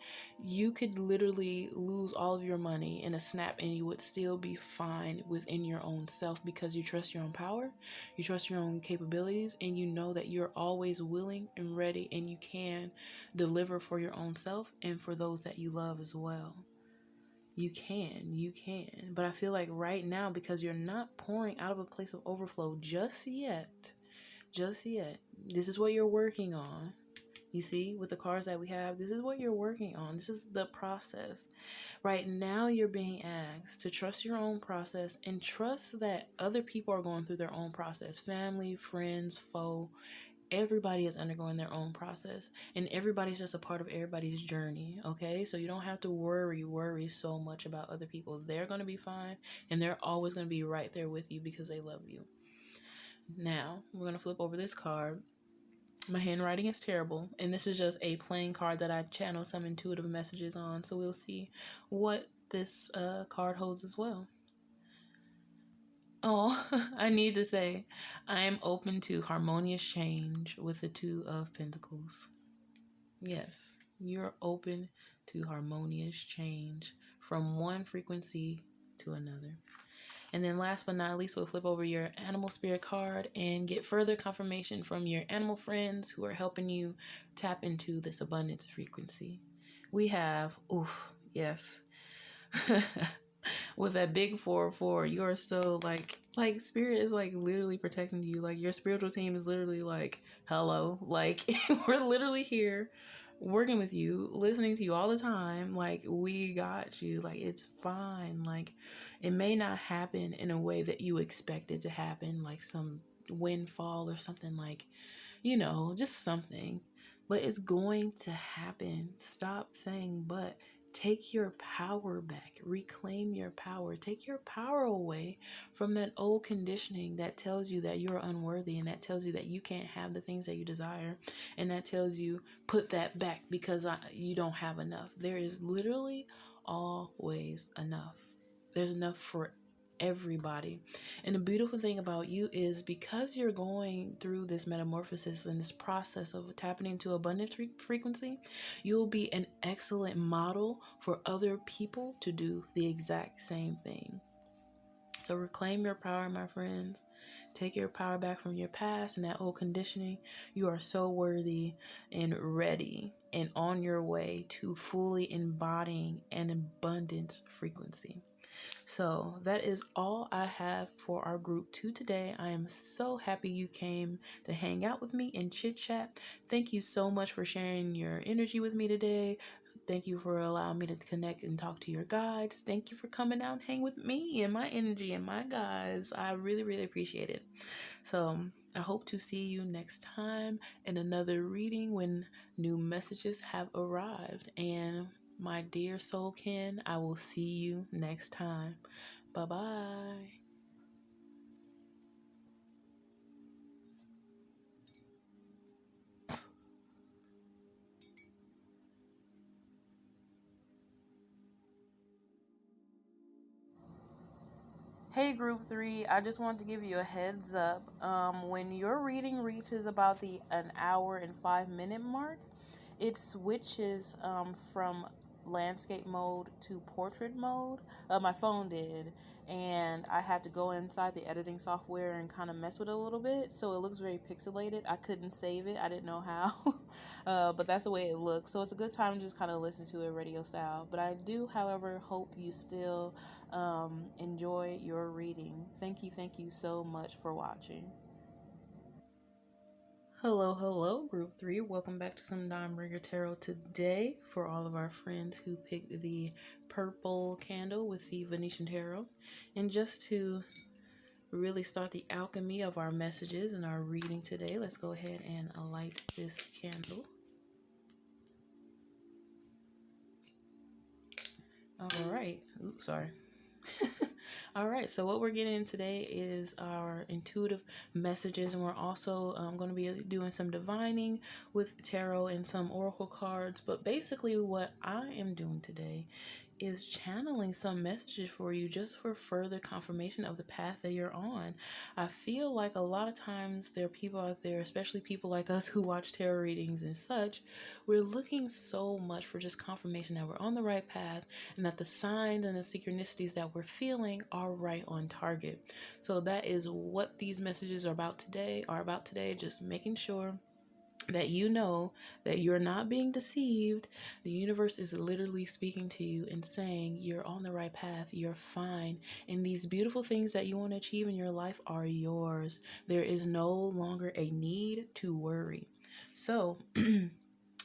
A: you could literally lose all of your money in a snap and you would still be fine within your own self, because you trust your own power, you trust your own capabilities, and you know that you're always willing and ready, and you can deliver for your own self and for those that you love as well. You can. But I feel like right now, because you're not pouring out of a place of overflow just yet, this is what you're working on. You see, with the cards that we have, this is what you're working on. This is the process. Right now, you're being asked to trust your own process and trust that other people are going through their own process. Family, friends, foe. Everybody is undergoing their own process, and everybody's just a part of everybody's journey. Okay, so you don't have to worry so much about other people. They're going to be fine, and they're always going to be right there with you because they love you. Now we're going to flip over this card. My handwriting is terrible, and this is just a plain card that I channeled some intuitive messages on, so we'll see what this card holds as well. Oh, I need to say, I am open to harmonious change with the Two of Pentacles. Yes, you're open to harmonious change from one frequency to another. And then last but not least, we'll flip over your animal spirit card and get further confirmation from your animal friends who are helping you tap into this abundance frequency. We have, yes. With that big 4-4, you are so like spirit is like literally protecting you. Like your spiritual team is literally like, hello, like we're literally here working with you, listening to you all the time. Like, we got you. Like, it's fine. Like, it may not happen in a way that you expect it to happen, like some windfall or something, like, just something, but it's going to happen. Stop saying but. Take your power back. Reclaim your power. Take your power away from that old conditioning that tells you that you're unworthy, and that tells you that you can't have the things that you desire, and that tells you put that back because you don't have enough. There is literally always enough. There's enough for everybody. And the beautiful thing about you is, because you're going through this metamorphosis and this process of tapping into abundant frequency, you'll be an excellent model for other people to do the exact same thing. So reclaim your power, my friends. Take your power back from your past and that old conditioning. You are so worthy and ready and on your way to fully embodying an abundance frequency. So that is all I have for our group 2 today. I am so happy you came to hang out with me and chit chat. Thank you so much for sharing your energy with me today. Thank you for allowing me to connect and talk to your guides. Thank you for coming out and hang with me and my energy and my guides. I really, really appreciate it. So I hope to see you next time in another reading when new messages have arrived. And my dear soul kin, I will see you next time. Bye-bye. Hey group 3, I just wanted to give you a heads up. When your reading reaches about the 1-hour-and-5-minute mark, it switches from landscape mode to portrait mode. My phone did, and I had to go inside the editing software and kind of mess with it a little bit, so it looks very pixelated. I couldn't save it. I didn't know how, but that's the way it looks. So it's a good time to just kind of listen to it radio style. But I do, however, hope you still enjoy your reading. Thank you so much for watching. Hello, group 3. Welcome back to some Dawnbringer Tarot today for all of our friends who picked the purple candle with the Venetian Tarot. And just to really start the alchemy of our messages and our reading today, let's go ahead and light this candle. All right. Oops, sorry. All right, so what we're getting today is our intuitive messages, and we're also going to be doing some divining with tarot and some oracle cards. But basically what I am doing today is channeling some messages for you, just for further confirmation of the path that you're on. I feel like a lot of times there are people out there, especially people like us who watch tarot readings and such, we're looking so much for just confirmation that we're on the right path and that the signs and the synchronicities that we're feeling are right on target. So that is what these messages are about today, just making sure that you know that you're not being deceived. The universe is literally speaking to you and saying you're on the right path, you're fine, and these beautiful things that you want to achieve in your life are yours. There is no longer a need to worry. So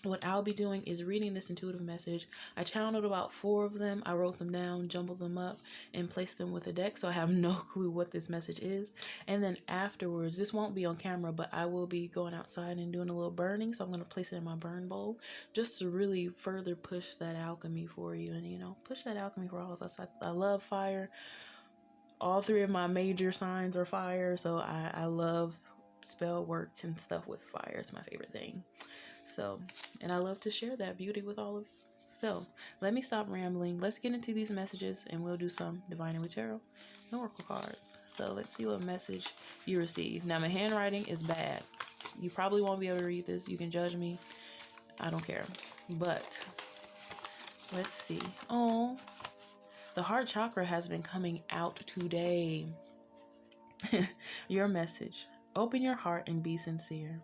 A: what I'll be doing is reading this intuitive message. I channeled about 4 of them. I wrote them down, jumbled them up, and placed them with a deck, so I have no clue what this message is. And then afterwards, this won't be on camera, but I will be going outside and doing a little burning, so I'm going to place it in my burn bowl just to really further push that alchemy for you and, push that alchemy for all of us. I love fire. All 3 of my major signs are fire, so I love spell work and stuff with fire. It's my favorite thing. So, and I love to share that beauty with all of you. So, let me stop rambling. Let's get into these messages and we'll do some divining with tarot and oracle cards. So, let's see what message you receive. Now, my handwriting is bad. You probably won't be able to read this. You can judge me. I don't care. But Let's see. Oh, the heart chakra has been coming out today. Your message. Open your heart and be sincere.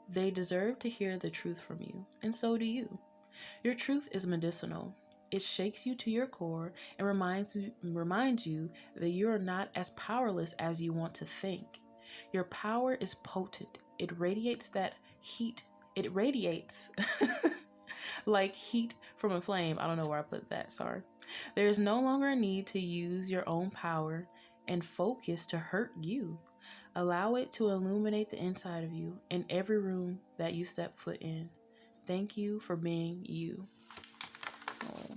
A: They deserve to hear the truth from you, and so do you. Your truth is medicinal. It shakes you to your core and reminds you that you are not as powerless as you want to think. Your power is potent. It radiates that heat. It radiates like heat from a flame. I don't know where I put that. Sorry. There is no longer a need to use your own power and focus to hurt you. Allow it to illuminate the inside of you in every room that you step foot in. Thank you for being you. Oh.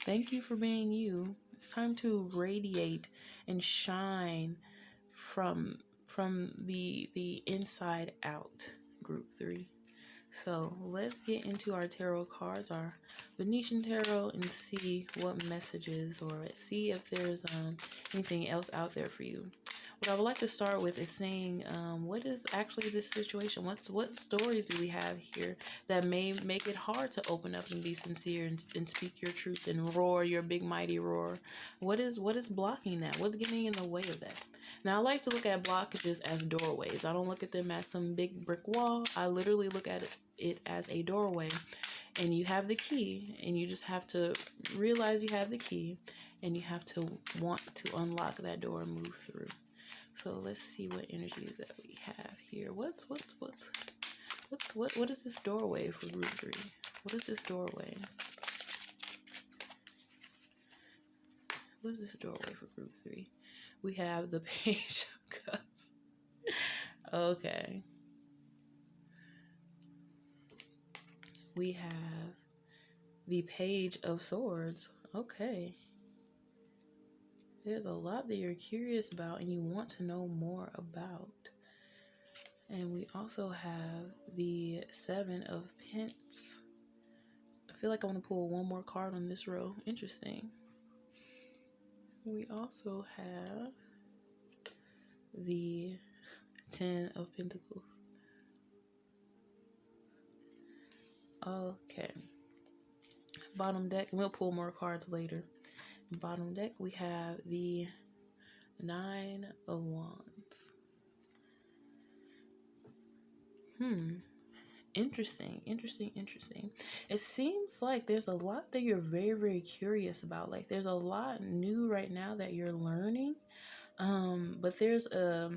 A: Thank you for being you. It's time to radiate and shine from the inside out. Group 3. So let's get into our tarot cards, our Venetian Tarot, and see what messages, or see if there's anything else out there for you. What I would like to start with is saying, what is actually this situation? What stories do we have here that may make it hard to open up and be sincere and speak your truth and roar your big mighty roar? What is blocking that? What's getting in the way of that? Now, I like to look at blockages as doorways. I don't look at them as some big brick wall. I literally look at it as a doorway, and you have the key, and you just have to realize you have the key, and you have to want to unlock that door and move through. So let's see what energies that we have here. What is this doorway for group 3? What is this doorway? What is this doorway for group 3? We have the Page of Cups. Okay. We have the Page of Swords. Okay. There's a lot that you're curious about and you want to know more about. And we also have the Seven of Pentacles. I feel like I want to pull one more card on this row. Interesting. We also have the Ten of Pentacles. Okay. Bottom deck, we'll pull more cards later. Bottom deck, we have the Nine of Wands. Interesting. It seems like there's a lot that you're very, very curious about. Like there's a lot new right now that you're learning. But there's a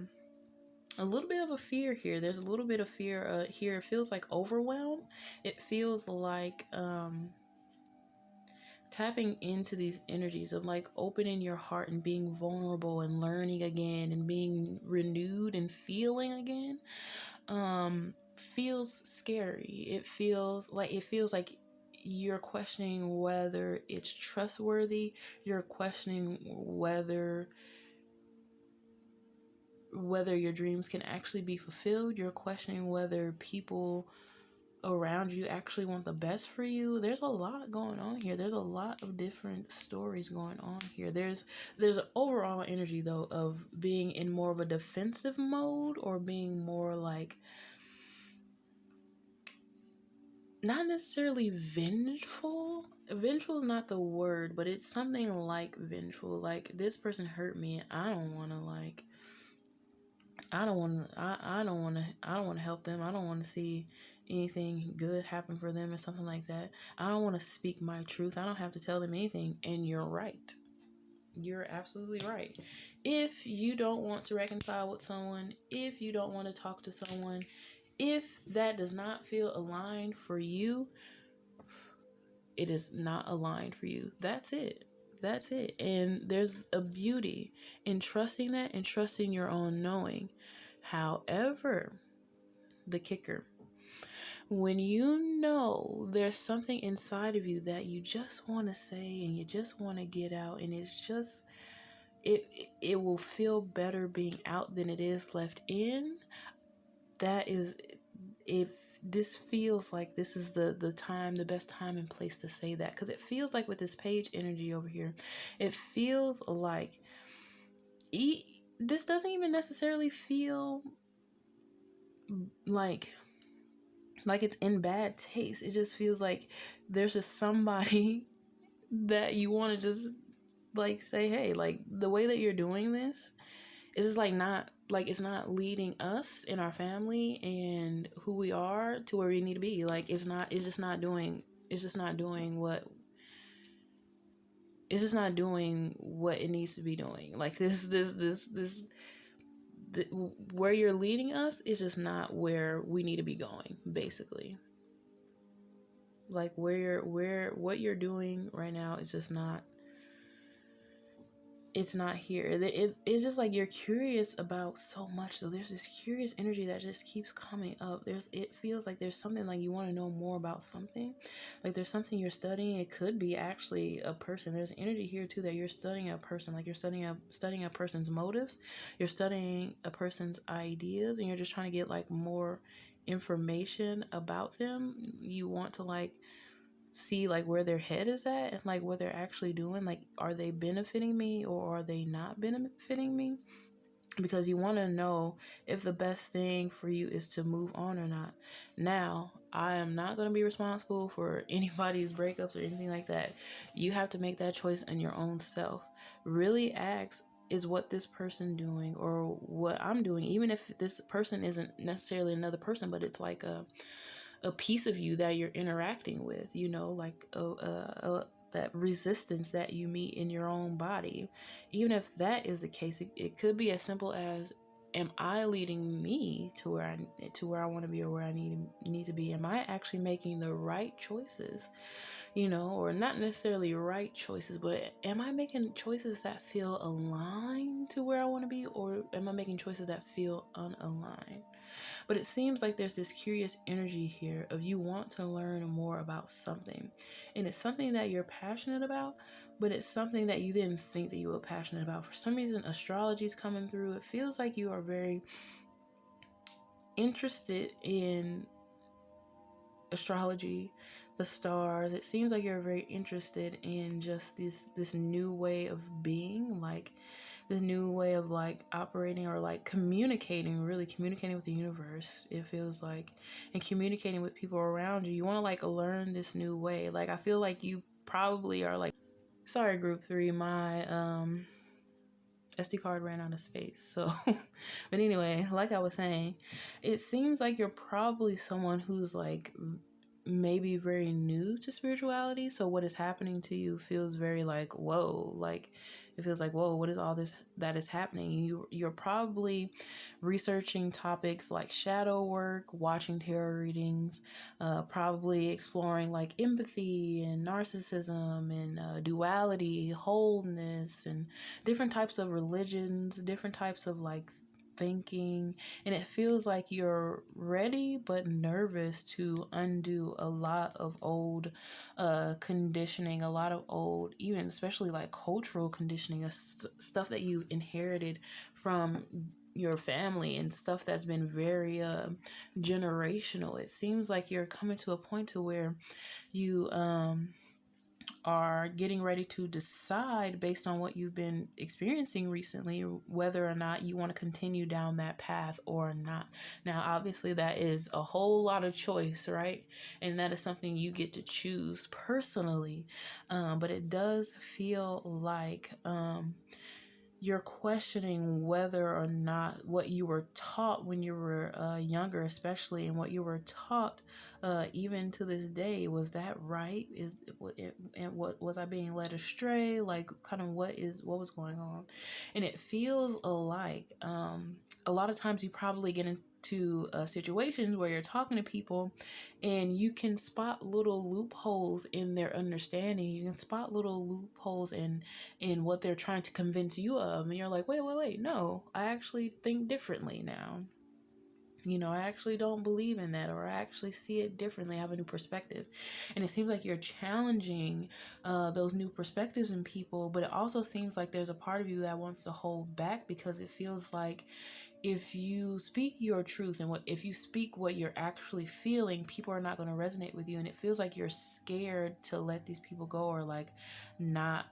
A: little bit of a fear here. There's a little bit of fear here. It feels like overwhelm. It feels like tapping into these energies of like opening your heart and being vulnerable and learning again and being renewed and feeling again. Feels scary. It feels like you're questioning whether it's trustworthy. You're questioning whether your dreams can actually be fulfilled. You're questioning whether people around you actually want the best for you. There's a lot going on here. There's a lot of different stories going on here. There's an overall energy though of being in more of a defensive mode, or being more like, not necessarily vengeful. Vengeful is not the word, but it's something like vengeful. Like, this person hurt me. I don't want to help them. I don't want to see anything good happen for them or something like that. I don't want to speak my truth. I don't have to tell them anything. And you're right. You're absolutely right. If you don't want to reconcile with someone, if you don't want to talk to someone, if that does not feel aligned for you, it is not aligned for you. That's it. And there's a beauty in trusting that and trusting your own knowing. However, the kicker, when you know there's something inside of you that you just want to say and you just want to get out, and it's just, it will feel better being out than it is left in. That is, if this feels like this is the time, the best time and place to say that, because it feels like with this page energy over here, it feels like this doesn't even necessarily feel like like it's in bad taste. It just feels like there's just somebody that you want to just like say, hey, like the way that you're doing this is just like not like it's not leading us and our family and who we are to where we need to be. Like it's just not doing what it needs to be doing. Like where you're leading us is just not where we need to be going, basically. Like what you're doing right now is just not, it's not here. It's just like you're curious about so much. So there's this curious energy that just keeps coming up. It feels like there's something, like you want to know more about something. Like there's something you're studying. It could be actually a person. There's energy here too that you're studying a person. Like you're studying a person's motives. You're studying a person's ideas, and you're just trying to get like more information about them. You want to like see like where their head is at and like what they're actually doing. Like, are they benefiting me or are they not benefiting me? Because you want to know if the best thing for you is to move on or not. Now, I am not going to be responsible for anybody's breakups or anything like that. You have to make that choice in your own self. Really ask, is what this person doing or what I'm doing, even if this person isn't necessarily another person, but it's like a piece of you that you're interacting with, you know, like that resistance that you meet in your own body. Even if that is the case, it could be as simple as, am I leading me to where I want to be or where I need to be? Am I actually making the right choices? You know, or not necessarily right choices, but am I making choices that feel aligned to where I want to be, or am I making choices that feel unaligned? But it seems like there's this curious energy here of you want to learn more about something. And it's something that you're passionate about, but it's something that you didn't think that you were passionate about. For some reason, astrology is coming through. It feels like you are very interested in astrology, the stars. It seems like you're very interested in just this new way of being, like this new way of like operating or like really communicating with the universe, it feels like, and communicating with people around you. You want to like learn this new way. Like I feel like you probably are like, sorry group 3, my SD card ran out of space. So but anyway, like I was saying, it seems like you're probably someone who's like maybe very new to spirituality. So what is happening to you feels very like, whoa, like it feels like, whoa, what is all this that is happening? You're probably researching topics like shadow work, watching tarot readings, probably exploring like empathy and narcissism and duality, wholeness, and different types of religions, different types of like thinking. And it feels like you're ready but nervous to undo a lot of old conditioning, a lot of old, even especially like cultural conditioning, stuff that you inherited from your family and stuff that's been very generational. It seems like you're coming to a point to where you are getting ready to decide based on what you've been experiencing recently whether or not you want to continue down that path or not. Now, obviously, that is a whole lot of choice, right? And that is something you get to choose personally. But it does feel like you're questioning whether or not what you were taught when you were younger, especially, and what you were taught even to this day, was that right? And what was I being led astray? Like, kind of what was going on? And it feels like a lot of times you probably get into situations where you're talking to people and you can spot little loopholes in their understanding. You can spot little loopholes in what they're trying to convince you of, and you're like, wait, no, I actually think differently now. You know, I actually don't believe in that, or I actually see it differently. I have a new perspective. And it seems like you're challenging those new perspectives in people, but it also seems like there's a part of you that wants to hold back, because it feels like if you speak your truth and if you speak what you're actually feeling, people are not going to resonate with you. And it feels like you're scared to let these people go, or like not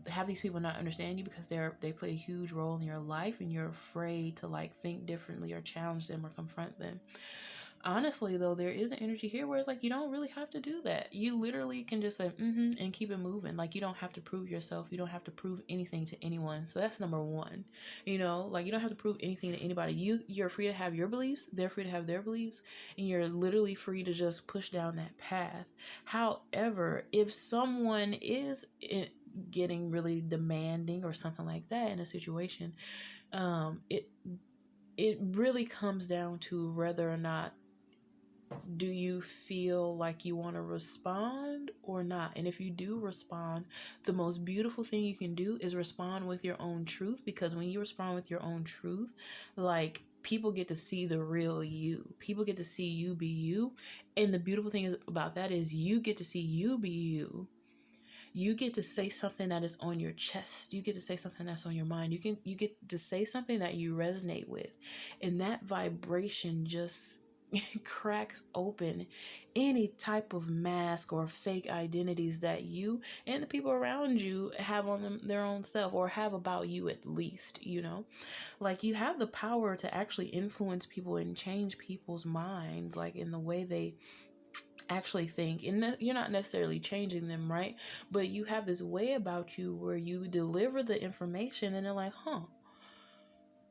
A: have these people not understand you, because they play a huge role in your life, and you're afraid to like think differently or challenge them or confront them. honestly though, there is an energy here where it's like you don't really have to do that. You literally can just say and keep it moving. Like, you don't have to prove yourself, you don't have to prove anything to anyone. So that's number one. You know, like, you don't have to prove anything to anybody. You're free to have your beliefs, they're free to have their beliefs, and you're literally free to just push down that path. However, if someone is getting really demanding or something like that in a situation, it really comes down to whether or not do you feel like you want to respond or not. And if you do respond, the most beautiful thing you can do is respond with your own truth, because when you respond with your own truth, like, people get to see the real you. People get to see you be you. And the beautiful thing about that is you get to see you be you. You get to say something that is on your chest. You get to say something that's on your mind. You get to say something that you resonate with. And that vibration just cracks open any type of mask or fake identities that you and the people around you have on their own self, or have about you at least, you know? Like, you have the power to actually influence people and change people's minds, like, in the way they actually think. And you're not necessarily changing them, right? But you have this way about you where you deliver the information and they're like,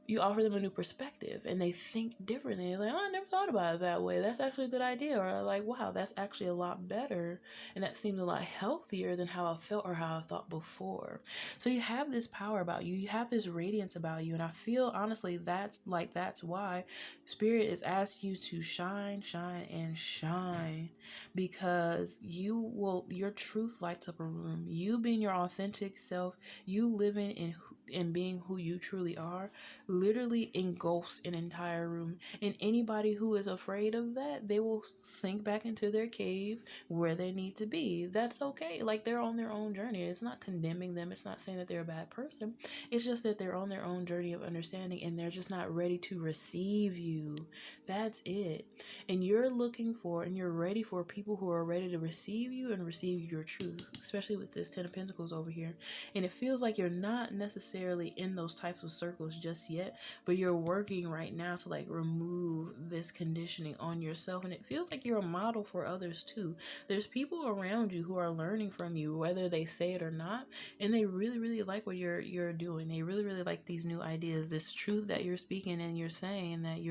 A: you offer them a new perspective and they think differently. They're like, oh, I never thought about it that way. That's actually a good idea. Or like, wow, that's actually a lot better. And that seems a lot healthier than how I felt or how I thought before. So you have this power about you. You have this radiance about you. And I feel, honestly, that's why Spirit is asking you to shine, shine, and shine. Because your truth lights up a room. You being your authentic self, you living in being who you truly are, literally engulfs an entire room. And anybody who is afraid of that, they will sink back into their cave where they need to be. That's okay. Like, they're on their own journey. It's not condemning them. It's not saying that they're a bad person. It's just that they're on their own journey of understanding and they're just not ready to receive you. That's it. And you're looking for and you're ready for people who are ready to receive you and receive your truth, especially with this 10 of Pentacles over here. And it feels like you're not necessarily in those types of circles just yet, but you're working right now to, like, remove this conditioning on yourself. And it feels like you're a model for others too. There's people around you who are learning from you, whether they say it or not, and they really, really like what you're doing. They really, really like these new ideas, this truth that you're speaking and you're saying that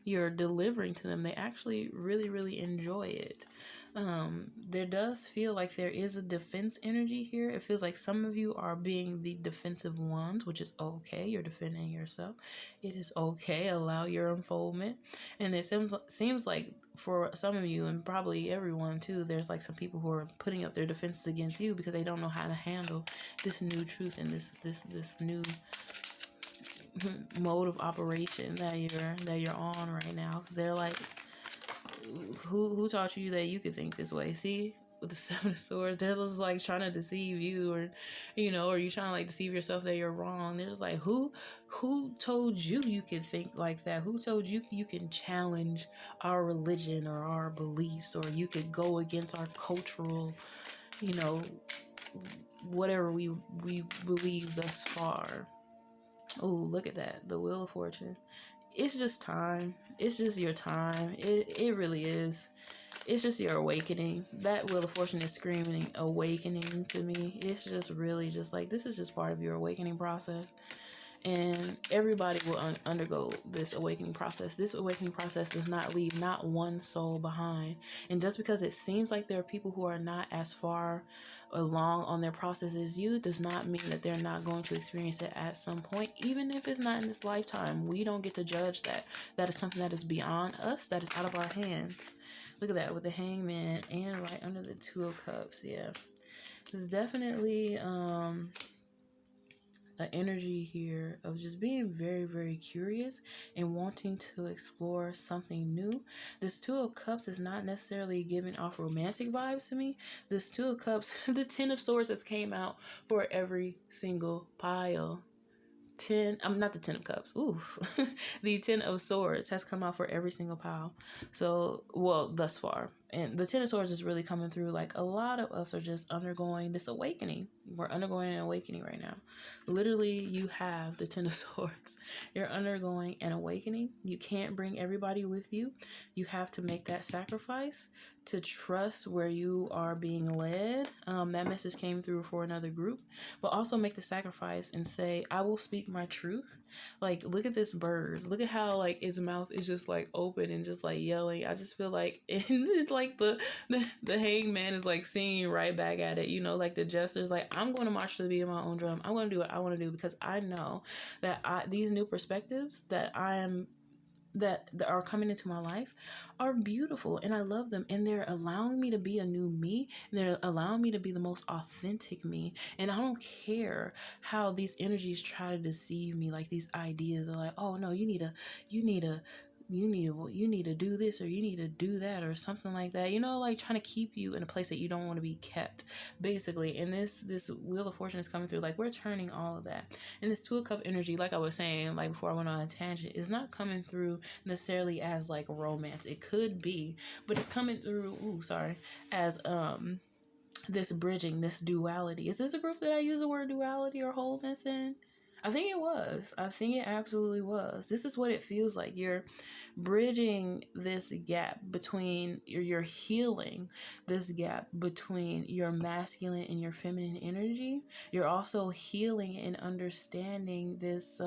A: you're delivering to them. They actually really, really enjoy it. There does feel like there is a defense energy here. It feels like some of you are being the defensive ones, which is okay. You're defending yourself. It is okay. Allow your unfoldment. And it seems like for some of you, and probably everyone too, there's like some people who are putting up their defenses against you because they don't know how to handle this new truth and this new mode of operation that you're on right now. They're like, who taught you that you could think this way? See, with the Seven of Swords, they're just like trying to deceive you, or or you trying to like deceive yourself that you're wrong. They're just like, who told you you could think like that? Who told you you can challenge our religion or our beliefs, or you could go against our cultural, whatever we believe thus far? Oh, look at that, the Wheel of Fortune. It's just time. It's just your time. It really is. It's just your awakening. That Wheel of Fortune is screaming awakening to me. It's just really just like, this is just part of your awakening process. And everybody will undergo this awakening process. This awakening process does not leave not one soul behind. And just because it seems like there are people who are not as far along on their process as you, does not mean that they're not going to experience it at some point, even if it's not in this lifetime. We don't get to judge that. That is something that is beyond us, that is out of our hands. Look at that with the Hangman and right under the Two of Cups. Yeah, there's definitely an energy here of just being very, very curious and wanting to explore something new. This Two of Cups is not necessarily giving off romantic vibes to me. This Two of Cups, the 10 of Swords has came out for every single pile. Not the 10 of Cups. Ooh, the 10 of Swords has come out for every single pile. So, well, thus far. And the Ten of Swords is really coming through. Like, a lot of us are just undergoing this awakening. We're undergoing an awakening right now. Literally, you have the Ten of Swords. You're undergoing an awakening. You can't bring everybody with you. You have to make that sacrifice to trust where you are being led. That message came through for another group. But also make the sacrifice and say, I will speak my truth. Like, look at this bird. Look at how, like, its mouth is just, like, open and just, like, yelling. I just feel like, and it's like the hangman is, like, singing right back at it. You know, like, the jester's like, I'm going to march to the beat of my own drum. I'm going to do what I want to do, because I know that these new perspectives that that are coming into my life are beautiful, and I love them, and they're allowing me to be a new me, and they're allowing me to be the most authentic me. And I don't care how these energies try to deceive me. Like, these ideas are like, oh no, you need to do this, or you need to do that, or something like that, you know, like trying to keep you in a place that you don't want to be kept, basically. And this Wheel of Fortune is coming through. Like, we're turning all of that. And this Two of Cup energy, like I was saying, like before I went on a tangent, is not coming through necessarily as like romance. It could be, but it's coming through as this bridging, this duality. Is this a group that I use the word duality or wholeness in? I think it was. I think it absolutely was. This is what it feels like. You're bridging this gap between, you're healing this gap between your masculine and your feminine energy. You're also healing and understanding this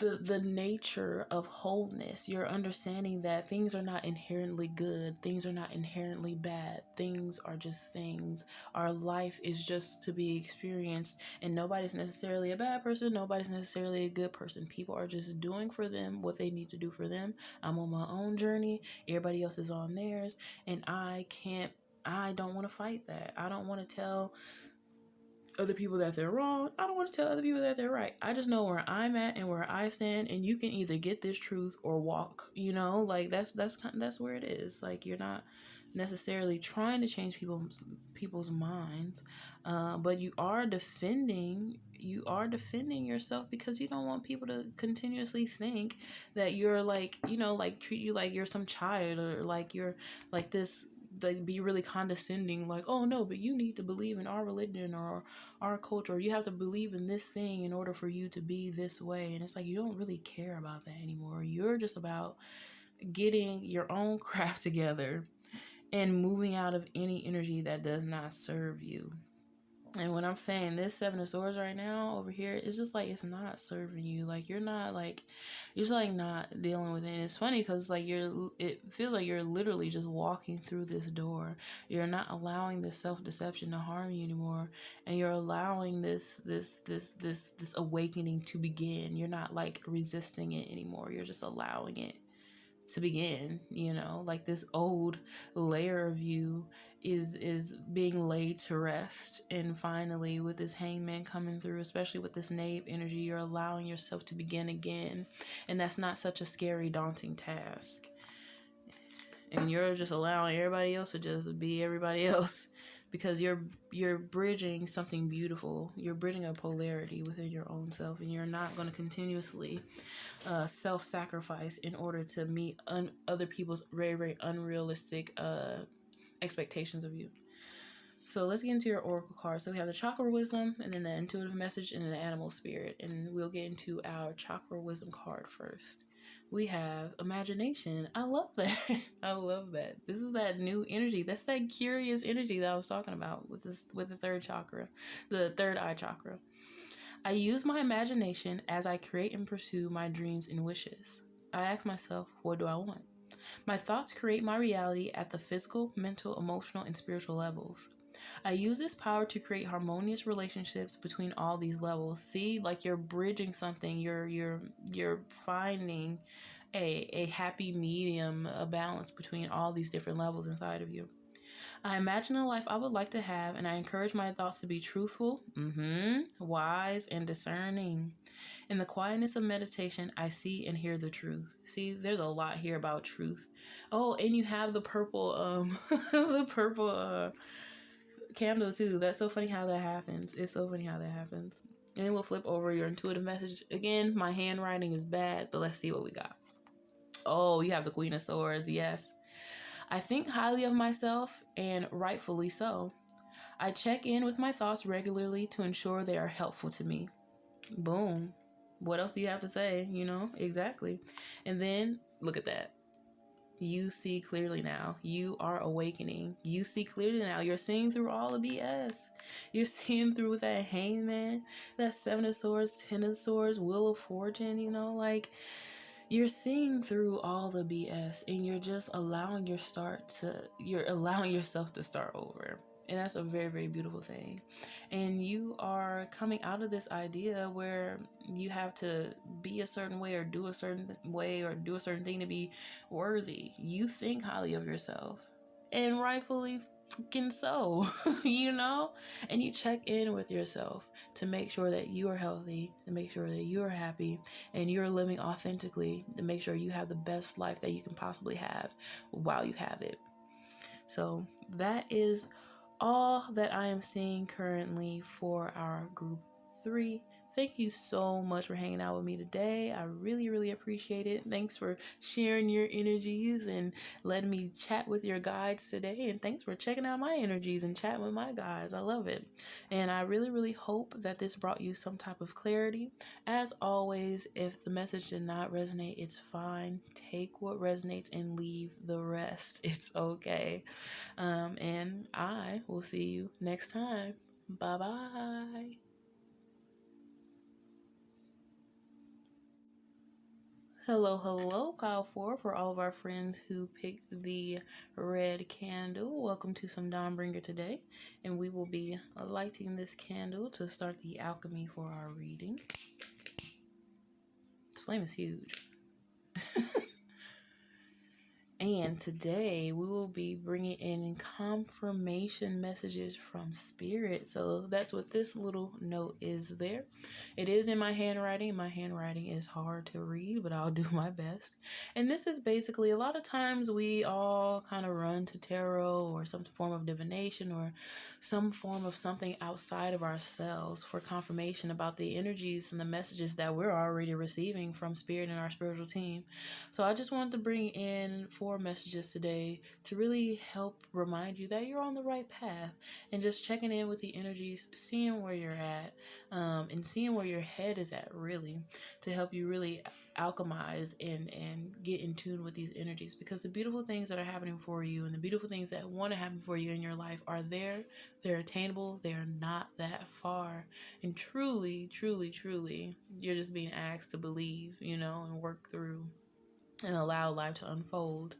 A: the nature of wholeness. You're understanding that things are not inherently good, things are not inherently bad, things are just things. Our life is just to be experienced, and nobody's necessarily a bad person, nobody's necessarily a good person. People are just doing for them what they need to do for them. I'm on my own journey, everybody else is on theirs, and I don't want to fight that. I don't want to tell other people that they're wrong. I don't want to tell other people that they're right. I just know where I'm at and where I stand, and you can either get this truth or walk, you know, like that's where it is. Like, you're not necessarily trying to change people's minds, but you are defending yourself, because you don't want people to continuously think that you're like, you know, like treat you like you're some child, or like you're like this, like be really condescending, like, oh no, but you need to believe in our religion or our culture, or you have to believe in this thing in order for you to be this way. And it's like, you don't really care about that anymore. You're just about getting your own crap together and moving out of any energy that does not serve you. And when I'm saying this Seven of Swords right now over here, it's just like, it's not serving you. Like, you're just like not dealing with it. And it's funny because like it feels like you're literally just walking through this door. You're not allowing this self-deception to harm you anymore, and you're allowing this awakening to begin. You're not like resisting it anymore. You're just allowing it to begin, you know, like this old layer of you is being laid to rest. And finally, with this Hangman coming through, especially with this Knave energy, you're allowing yourself to begin again, and that's not such a scary, daunting task. And you're just allowing everybody else to just be everybody else, because you're bridging something beautiful. You're bridging a polarity within your own self, and you're not going to continuously self-sacrifice in order to meet other people's very, very unrealistic expectations of you. So let's get into your oracle cards. So we have the Chakra Wisdom, and then the Intuitive Message, and then the Animal Spirit. And we'll get into our Chakra Wisdom card first. We have Imagination. I love that. I love that. This is that new energy. That's that curious energy that I was talking about with the third chakra, the third eye chakra. I use my imagination as I create and pursue my dreams and wishes. I ask myself, what do I want? My thoughts create my reality at the physical, mental, emotional, and spiritual levels. I use this power to create harmonious relationships between all these levels. See, like you're bridging something. You're finding a happy medium, a balance between all these different levels inside of you. I imagine a life I would like to have, and I encourage my thoughts to be truthful, wise, and discerning. In the quietness of meditation, I see and hear the truth. See, there's a lot here about truth. Oh, and you have the purple, the purple candle too. That's so funny how that happens. It's so funny how that happens. And then we'll flip over your intuitive message. Again, my handwriting is bad, but let's see what we got. Oh, you have the Queen of Swords. Yes. I think highly of myself, and rightfully so. I check in with my thoughts regularly to ensure they are helpful to me. Boom. What else do you have to say? Exactly. And then look at that. You see clearly now. You are awakening. You see clearly now. You're seeing through all the BS. You're seeing through that hangman, that Seven of Swords, Ten of Swords, Wheel of Fortune, you're seeing through all the BS, and you're just allowing you're allowing yourself to start over. And that's a very, very beautiful thing. And you are coming out of this idea where you have to be a certain way or do a certain way or do a certain thing to be worthy. You think highly of yourself, and rightfully fucking so, and you check in with yourself to make sure that you are healthy, to make sure that you are happy, and you're living authentically, to make sure you have the best life that you can possibly have while you have it. So that is all that I am seeing currently for our group 3. Thank you so much for hanging out with me today. I really, really appreciate it. Thanks for sharing your energies and letting me chat with your guides today. And thanks for checking out my energies and chatting with my guides. I love it. And I really, really hope that this brought you some type of clarity. As always, if the message did not resonate, it's fine. Take what resonates and leave the rest. It's okay. And I will see you next time. Bye-bye. Hello, pile 4 for all of our friends who picked the red candle. Welcome to some Dawnbringer today, and we will be lighting this candle to start the alchemy for our reading. This flame is huge. And today we will be bringing in confirmation messages from Spirit. So that's what this little note is there. It is in my handwriting. My handwriting is hard to read, but I'll do my best. And this is basically, a lot of times we all kind of run to tarot or some form of divination or some form of something outside of ourselves for confirmation about the energies and the messages that we're already receiving from Spirit and our spiritual team. So I just wanted to bring in 4 messages today to really help remind you that you're on the right path, and just checking in with the energies, seeing where you're at, and seeing where your head is at, really, to help you really alchemize and get in tune with these energies, because the beautiful things that are happening for you and the beautiful things that want to happen for you in your life are there. They're attainable. They are not that far. And truly, truly, truly, you're just being asked to believe, and work through and allow life to unfold.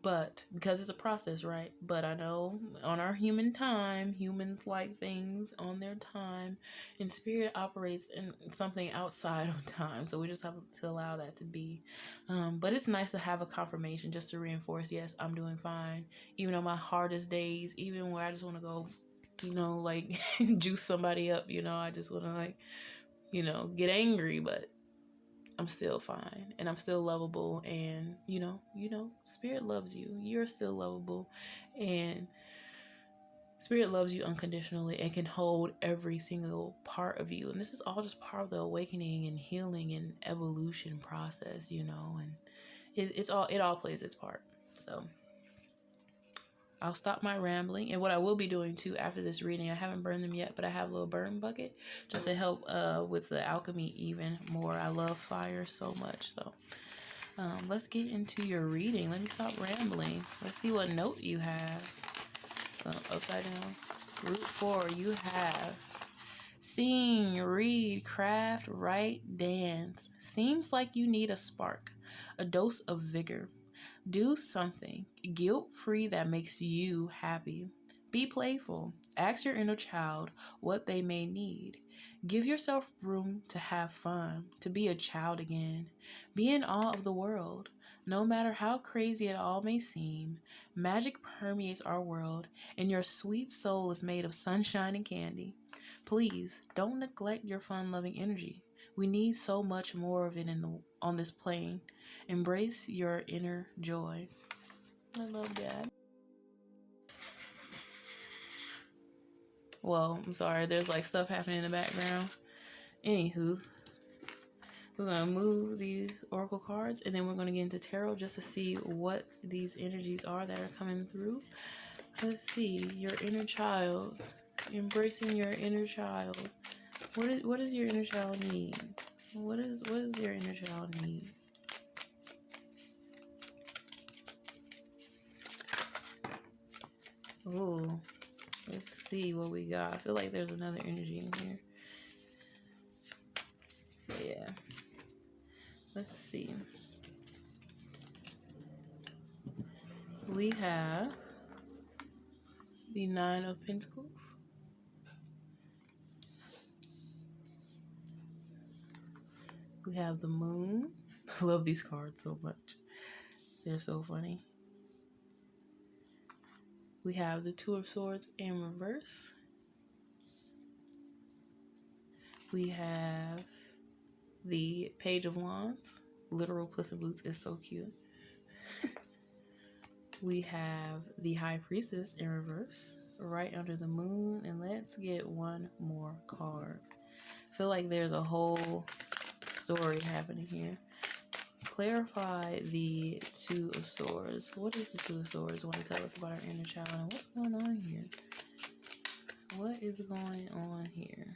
A: But because it's a process, right? But I know on our human time, humans like things on their time, and Spirit operates in something outside of time. So we just have to allow that to be. But it's nice to have a confirmation just to reinforce, yes, I'm doing fine. Even on my hardest days, even where I just want to go, juice somebody up, I just want to get angry, but I'm still fine, and I'm still lovable, and Spirit loves you. You're still lovable, and Spirit loves you unconditionally and can hold every single part of you. And this is all just part of the awakening and healing and evolution process, and it all plays its part. So I'll stop my rambling. And what I will be doing too after this reading, I haven't burned them yet, but I have a little burn bucket just to help with the alchemy even more. I love fire so much. So let's get into your reading. Let me stop rambling. Let's see what note you have. Upside down. Group 4, you have sing, read, craft, write, dance. Seems like you need a spark, a dose of vigor. Do something guilt-free that makes you happy. Be playful. Ask your inner child what they may need. Give yourself room to have fun, to be a child again. Be in awe of the world. No matter how crazy it all may seem, magic permeates our world, and your sweet soul is made of sunshine and candy. Please don't neglect your fun-loving energy. We need so much more of it on this plane. Embrace your inner joy. I love that. Well, I'm sorry. There's stuff happening in the background. Anywho, We're going to move these oracle cards, and then we're going to get into tarot just to see what these energies are that are coming through. Let's see. Your inner child. Embracing your inner child. What does your inner child need? What does your inner child need? Oh, let's see what we got. I feel like there's another energy in here. Yeah. Let's see. We have the Nine of Pentacles. We have the Moon. I love these cards so much. They're so funny. We have the Two of Swords in reverse. We have the Page of Wands. Literal Puss in Boots is so cute. We have the High Priestess in reverse, right under the Moon. And let's get one more card. I feel like there's a whole story happening here. Clarify the Two of Swords. What is the Two of Swords want to tell us about our inner child, and what's going on here? What is going on here?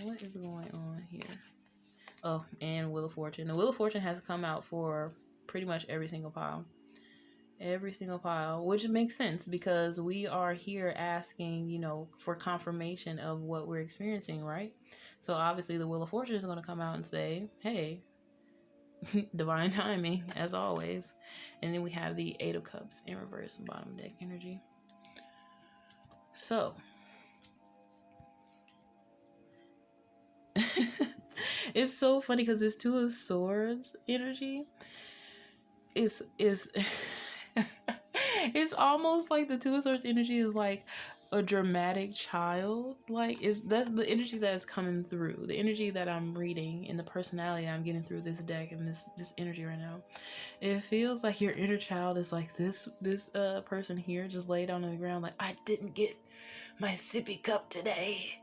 A: What is going on here? Oh, and Wheel of Fortune. The Wheel of Fortune has come out for pretty much every single pile. Every single pile, which makes sense because we are here asking, you know, for confirmation of what we're experiencing, right? So obviously the Wheel of Fortune is going to come out and say, hey, divine timing, as always. And then we have the Eight of Cups in reverse, bottom deck energy. So it's so funny because this Two of Swords energy is it's almost like the Two of Swords energy is like a dramatic child. Like, is that the energy that is coming through, the energy that I'm reading, and the personality I'm getting through this deck and this energy right now. It feels like your inner child is like this person here just laid down on the ground like, I didn't get my sippy cup today.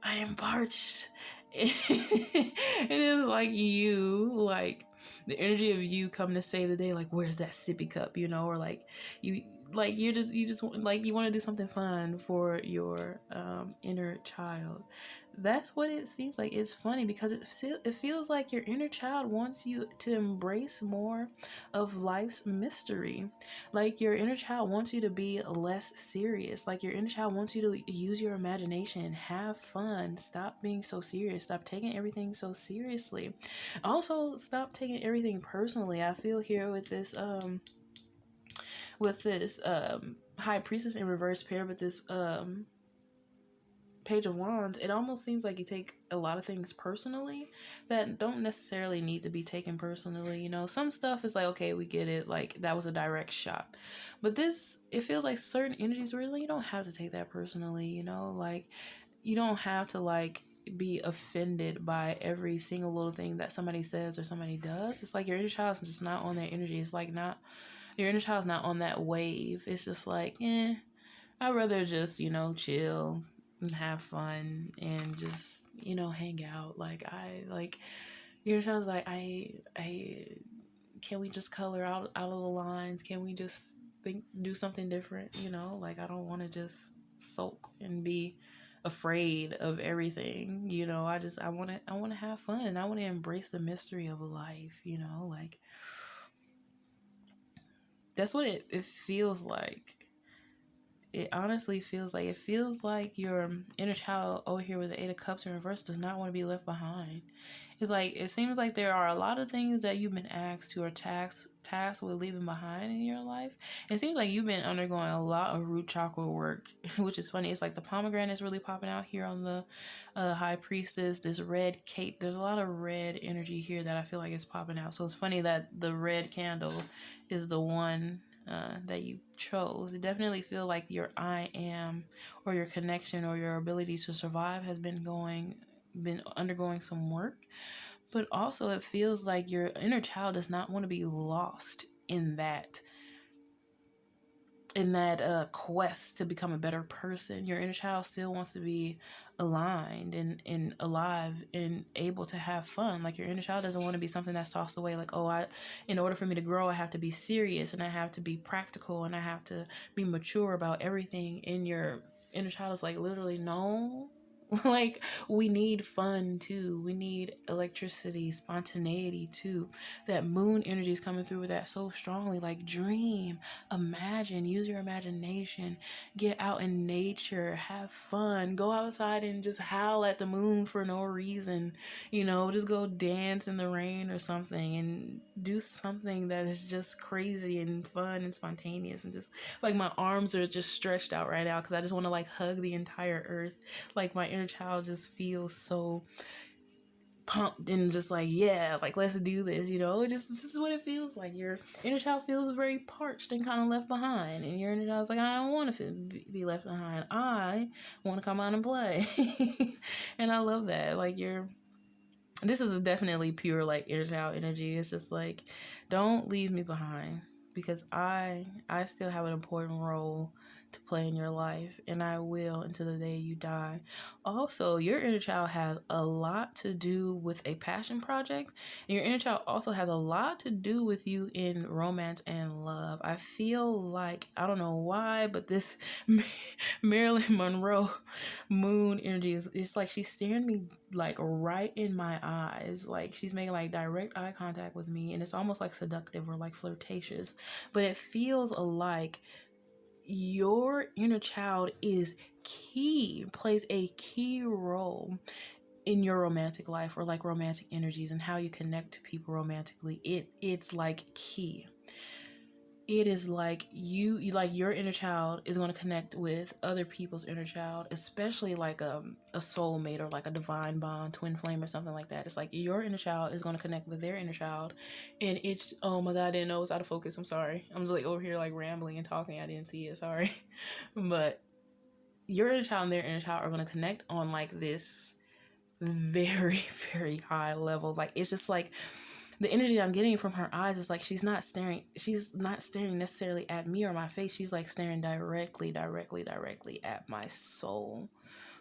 A: I am parched. It is like you, like the energy of you coming to save the day, like, where's that sippy cup, you know, or like you just like you want to do something fun for your inner child. That's what it seems like. It's funny because it feels like your inner child wants you to embrace more of life's mystery. Like your inner child wants you to be less serious. Like your inner child wants you to use your imagination, have fun, stop being so serious, stop taking everything so seriously. Also, stop taking everything personally. I feel here with this High Priestess in reverse pair with this Page of Wands, it almost seems like you take a lot of things personally that don't necessarily need to be taken personally. You know, some stuff is like, okay, we get it, like that was a direct shot. But this, it feels like certain energies really, you don't have to take that personally, you know, like you don't have to like be offended by every single little thing that somebody says or somebody does. It's like your inner child's just not on their energy. It's like not, your inner child's not on that wave. It's just like, I'd rather just, you know, chill and have fun and just, you know, hang out. Like your child's like, I can we just color out of the lines? Can we just do something different? You know, like I don't want to just sulk and be afraid of everything. You know, I want to have fun, and I want to embrace the mystery of life. You know, like that's what it feels like. It honestly feels like your inner child over here with the Eight of Cups in reverse does not want to be left behind. It's like, it seems like there are a lot of things that you've been asked to or tasked with leaving behind in your life. It seems like you've been undergoing a lot of root chakra work, which is funny. It's like the pomegranate is really popping out here on the High Priestess, this red cape. There's a lot of red energy here that I feel like is popping out. So it's funny that the red candle is the one that you chose. It definitely feel like your I am, or your connection, or your ability to survive has been undergoing some work. But also it feels like your inner child does not want to be lost in that in that quest to become a better person. Your inner child still wants to be aligned and alive and able to have fun. Like, your inner child doesn't want to be something that's tossed away. Like, oh, in order for me to grow, I have to be serious and I have to be practical and I have to be mature about everything. And your inner child is like, literally, no. Like, we need fun too. We need electricity, spontaneity too. That moon energy is coming through with that so strongly. Like, dream, imagine, use your imagination, get out in nature, have fun, go outside and just howl at the moon for no reason. Just go dance in the rain or something and do something that is just crazy and fun and spontaneous. And just like, my arms are just stretched out right now because I just want to like hug the entire earth. Like, my inner child just feels so pumped and just like, yeah, like, let's do this. This is what it feels like. Your inner child feels very parched and kind of left behind, and your inner child's like, I don't want to be left behind. I want to come out and play. And I love that. Like, this is definitely pure like inner child energy. It's just like, don't leave me behind, because I still have an important role to play in your life, and I will until the day you die. Also, your inner child has a lot to do with a passion project, and your inner child also has a lot to do with you in romance and love. I feel like, I don't know why, but this Marilyn Monroe moon energy is, it's like she's staring me like right in my eyes. Like, she's making like direct eye contact with me, and it's almost like seductive or like flirtatious, but it feels like your inner child is plays a key role in your romantic life, or like romantic energies and how you connect to people romantically. It's like key. It is like your inner child is going to connect with other people's inner child, especially like a soulmate or like a divine bond, twin flame or something like that. It's like your inner child is going to connect with their inner child, and it's, oh my god, I didn't know it was out of focus. I'm sorry. I'm just like over here like rambling and talking. I didn't see it. Sorry. But your inner child and their inner child are going to connect on like this very, very high level. Like, it's just like, the energy I'm getting from her eyes is like, she's not staring necessarily at me or my face. She's like staring directly at my soul,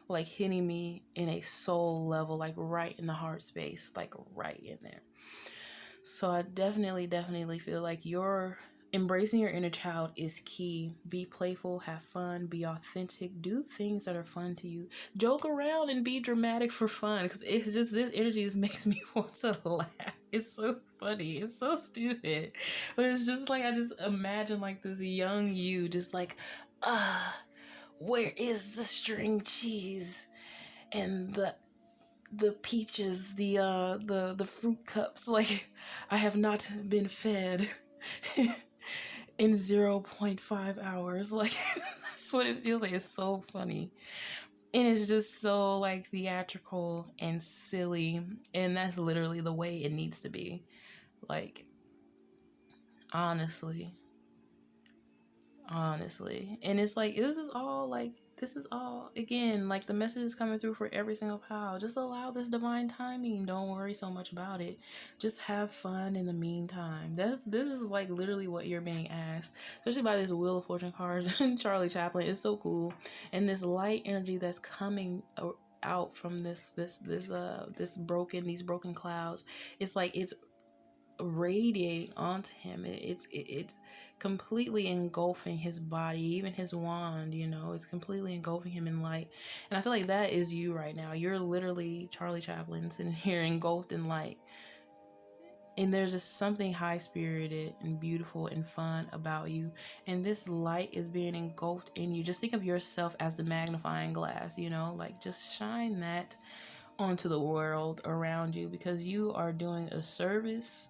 A: like hitting me in a soul level, like right in the heart space, like right in there. So I definitely feel like embracing your inner child is key. Be playful, have fun, be authentic, do things that are fun to you. Joke around and be dramatic for fun, because it's just, this energy just makes me want to laugh. It's so funny. It's so stupid. But it's just like, I just imagine like this young you just like, where is the string cheese and the peaches, the fruit cups? Like, I have not been fed in 0.5 hours. Like, that's what it feels like. It's so funny. And it's just so like theatrical and silly. And that's literally the way it needs to be. Like, honestly. And it's like, this is all, again, like, the message is coming through for every single pile. Just allow this divine timing. Don't worry so much about it. Just have fun in the meantime. This is like literally what you're being asked, especially by this Wheel of Fortune card. Charlie Chaplin is so cool. And this light energy that's coming out from these broken clouds. It's like, it's radiating onto him. It's completely engulfing his body, even his wand, it's completely engulfing him in light. And I feel like that is you right now. You're literally Charlie Chaplin sitting here engulfed in light. And there's just something high-spirited and beautiful and fun about you. And this light is being engulfed in you. Just think of yourself as the magnifying glass, like, just shine that onto the world around you, because you are doing a service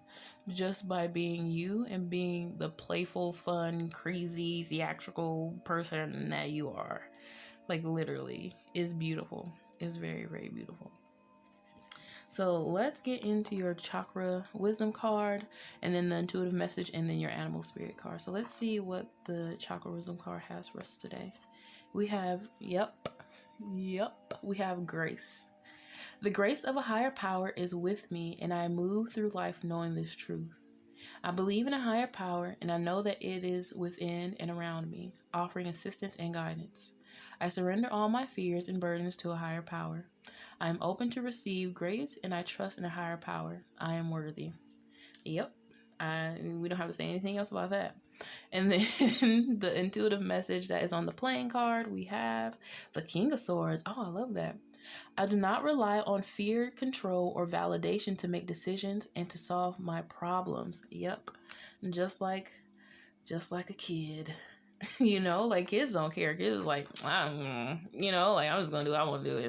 A: just by being you and being the playful, fun, crazy, theatrical person that you are. Like, literally, it's beautiful. It's very, very beautiful. So let's get into your chakra wisdom card, and then the intuitive message, and then your animal spirit card. So let's see what the chakra wisdom card has for us today. We have, we have grace. The grace of a higher power is with me, and I move through life knowing this truth. I believe in a higher power, and I know that it is within and around me, offering assistance and guidance. I surrender all my fears and burdens to a higher power. I am open to receive grace, and I trust in a higher power. I am worthy. Yep. We don't have to say anything else about that. And then the intuitive message that is on the playing card, we have the King of Swords. Oh, I love that. I do not rely on fear, control, or validation to make decisions and to solve my problems. Yep. Just like a kid. Like kids don't care. Kids are like, like I'm just gonna do what I want to do.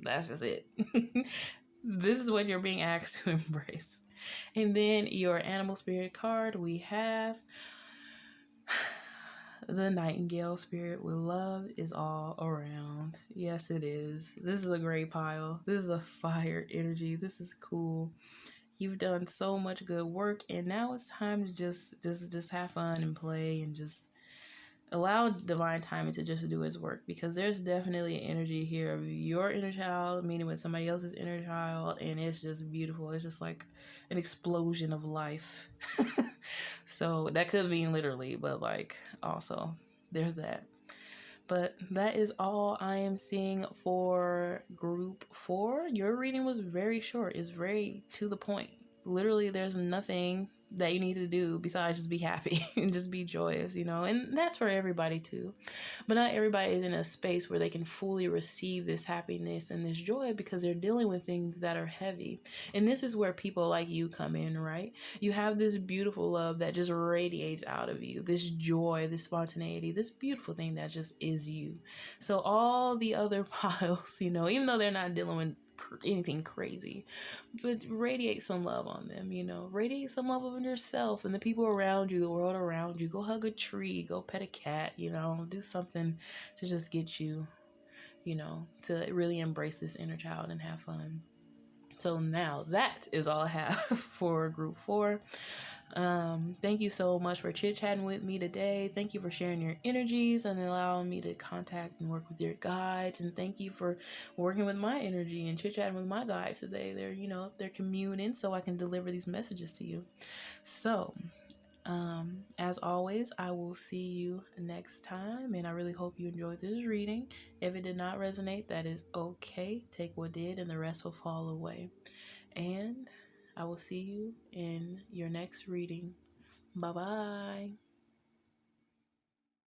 A: That's just it. This is what you're being asked to embrace. And then your animal spirit card, we have the Nightingale spirit with love is all around. Yes, it is. This is a great pile. This is a fire energy. This is cool. You've done so much good work, and now it's time to just have fun and play and just allow divine timing to just do its work, because there's definitely an energy here of your inner child meeting with somebody else's inner child, and it's just beautiful. It's just like an explosion of life. So that could mean literally, but like also there's that. But that is all I am seeing for group 4. Your reading was very short. It's very to the point. Literally, there's nothing that you need to do besides just be happy and just be joyous, and that's for everybody too. But not everybody is in a space where they can fully receive this happiness and this joy, because they're dealing with things that are heavy. And this is where people like you come in, right? You have this beautiful love that just radiates out of you, this joy, this spontaneity, this beautiful thing that just is you. So all the other piles, even though they're not dealing with anything crazy, but radiate some love on them, radiate some love on yourself and the people around you, the world around you. Go hug a tree, go pet a cat, do something to just get you, to really embrace this inner child and have fun. So now that is all I have for group 4. Thank you so much for chit-chatting with me today. Thank you for sharing your energies and allowing me to contact and work with your guides. And thank you for working with my energy and chit-chatting with my guides today. They're communing so I can deliver these messages to you. So, as always, I will see you next time, and I really hope you enjoyed this reading. If it did not resonate, that is okay. Take what did, and the rest will fall away. And I will see you in your next reading. Bye-bye.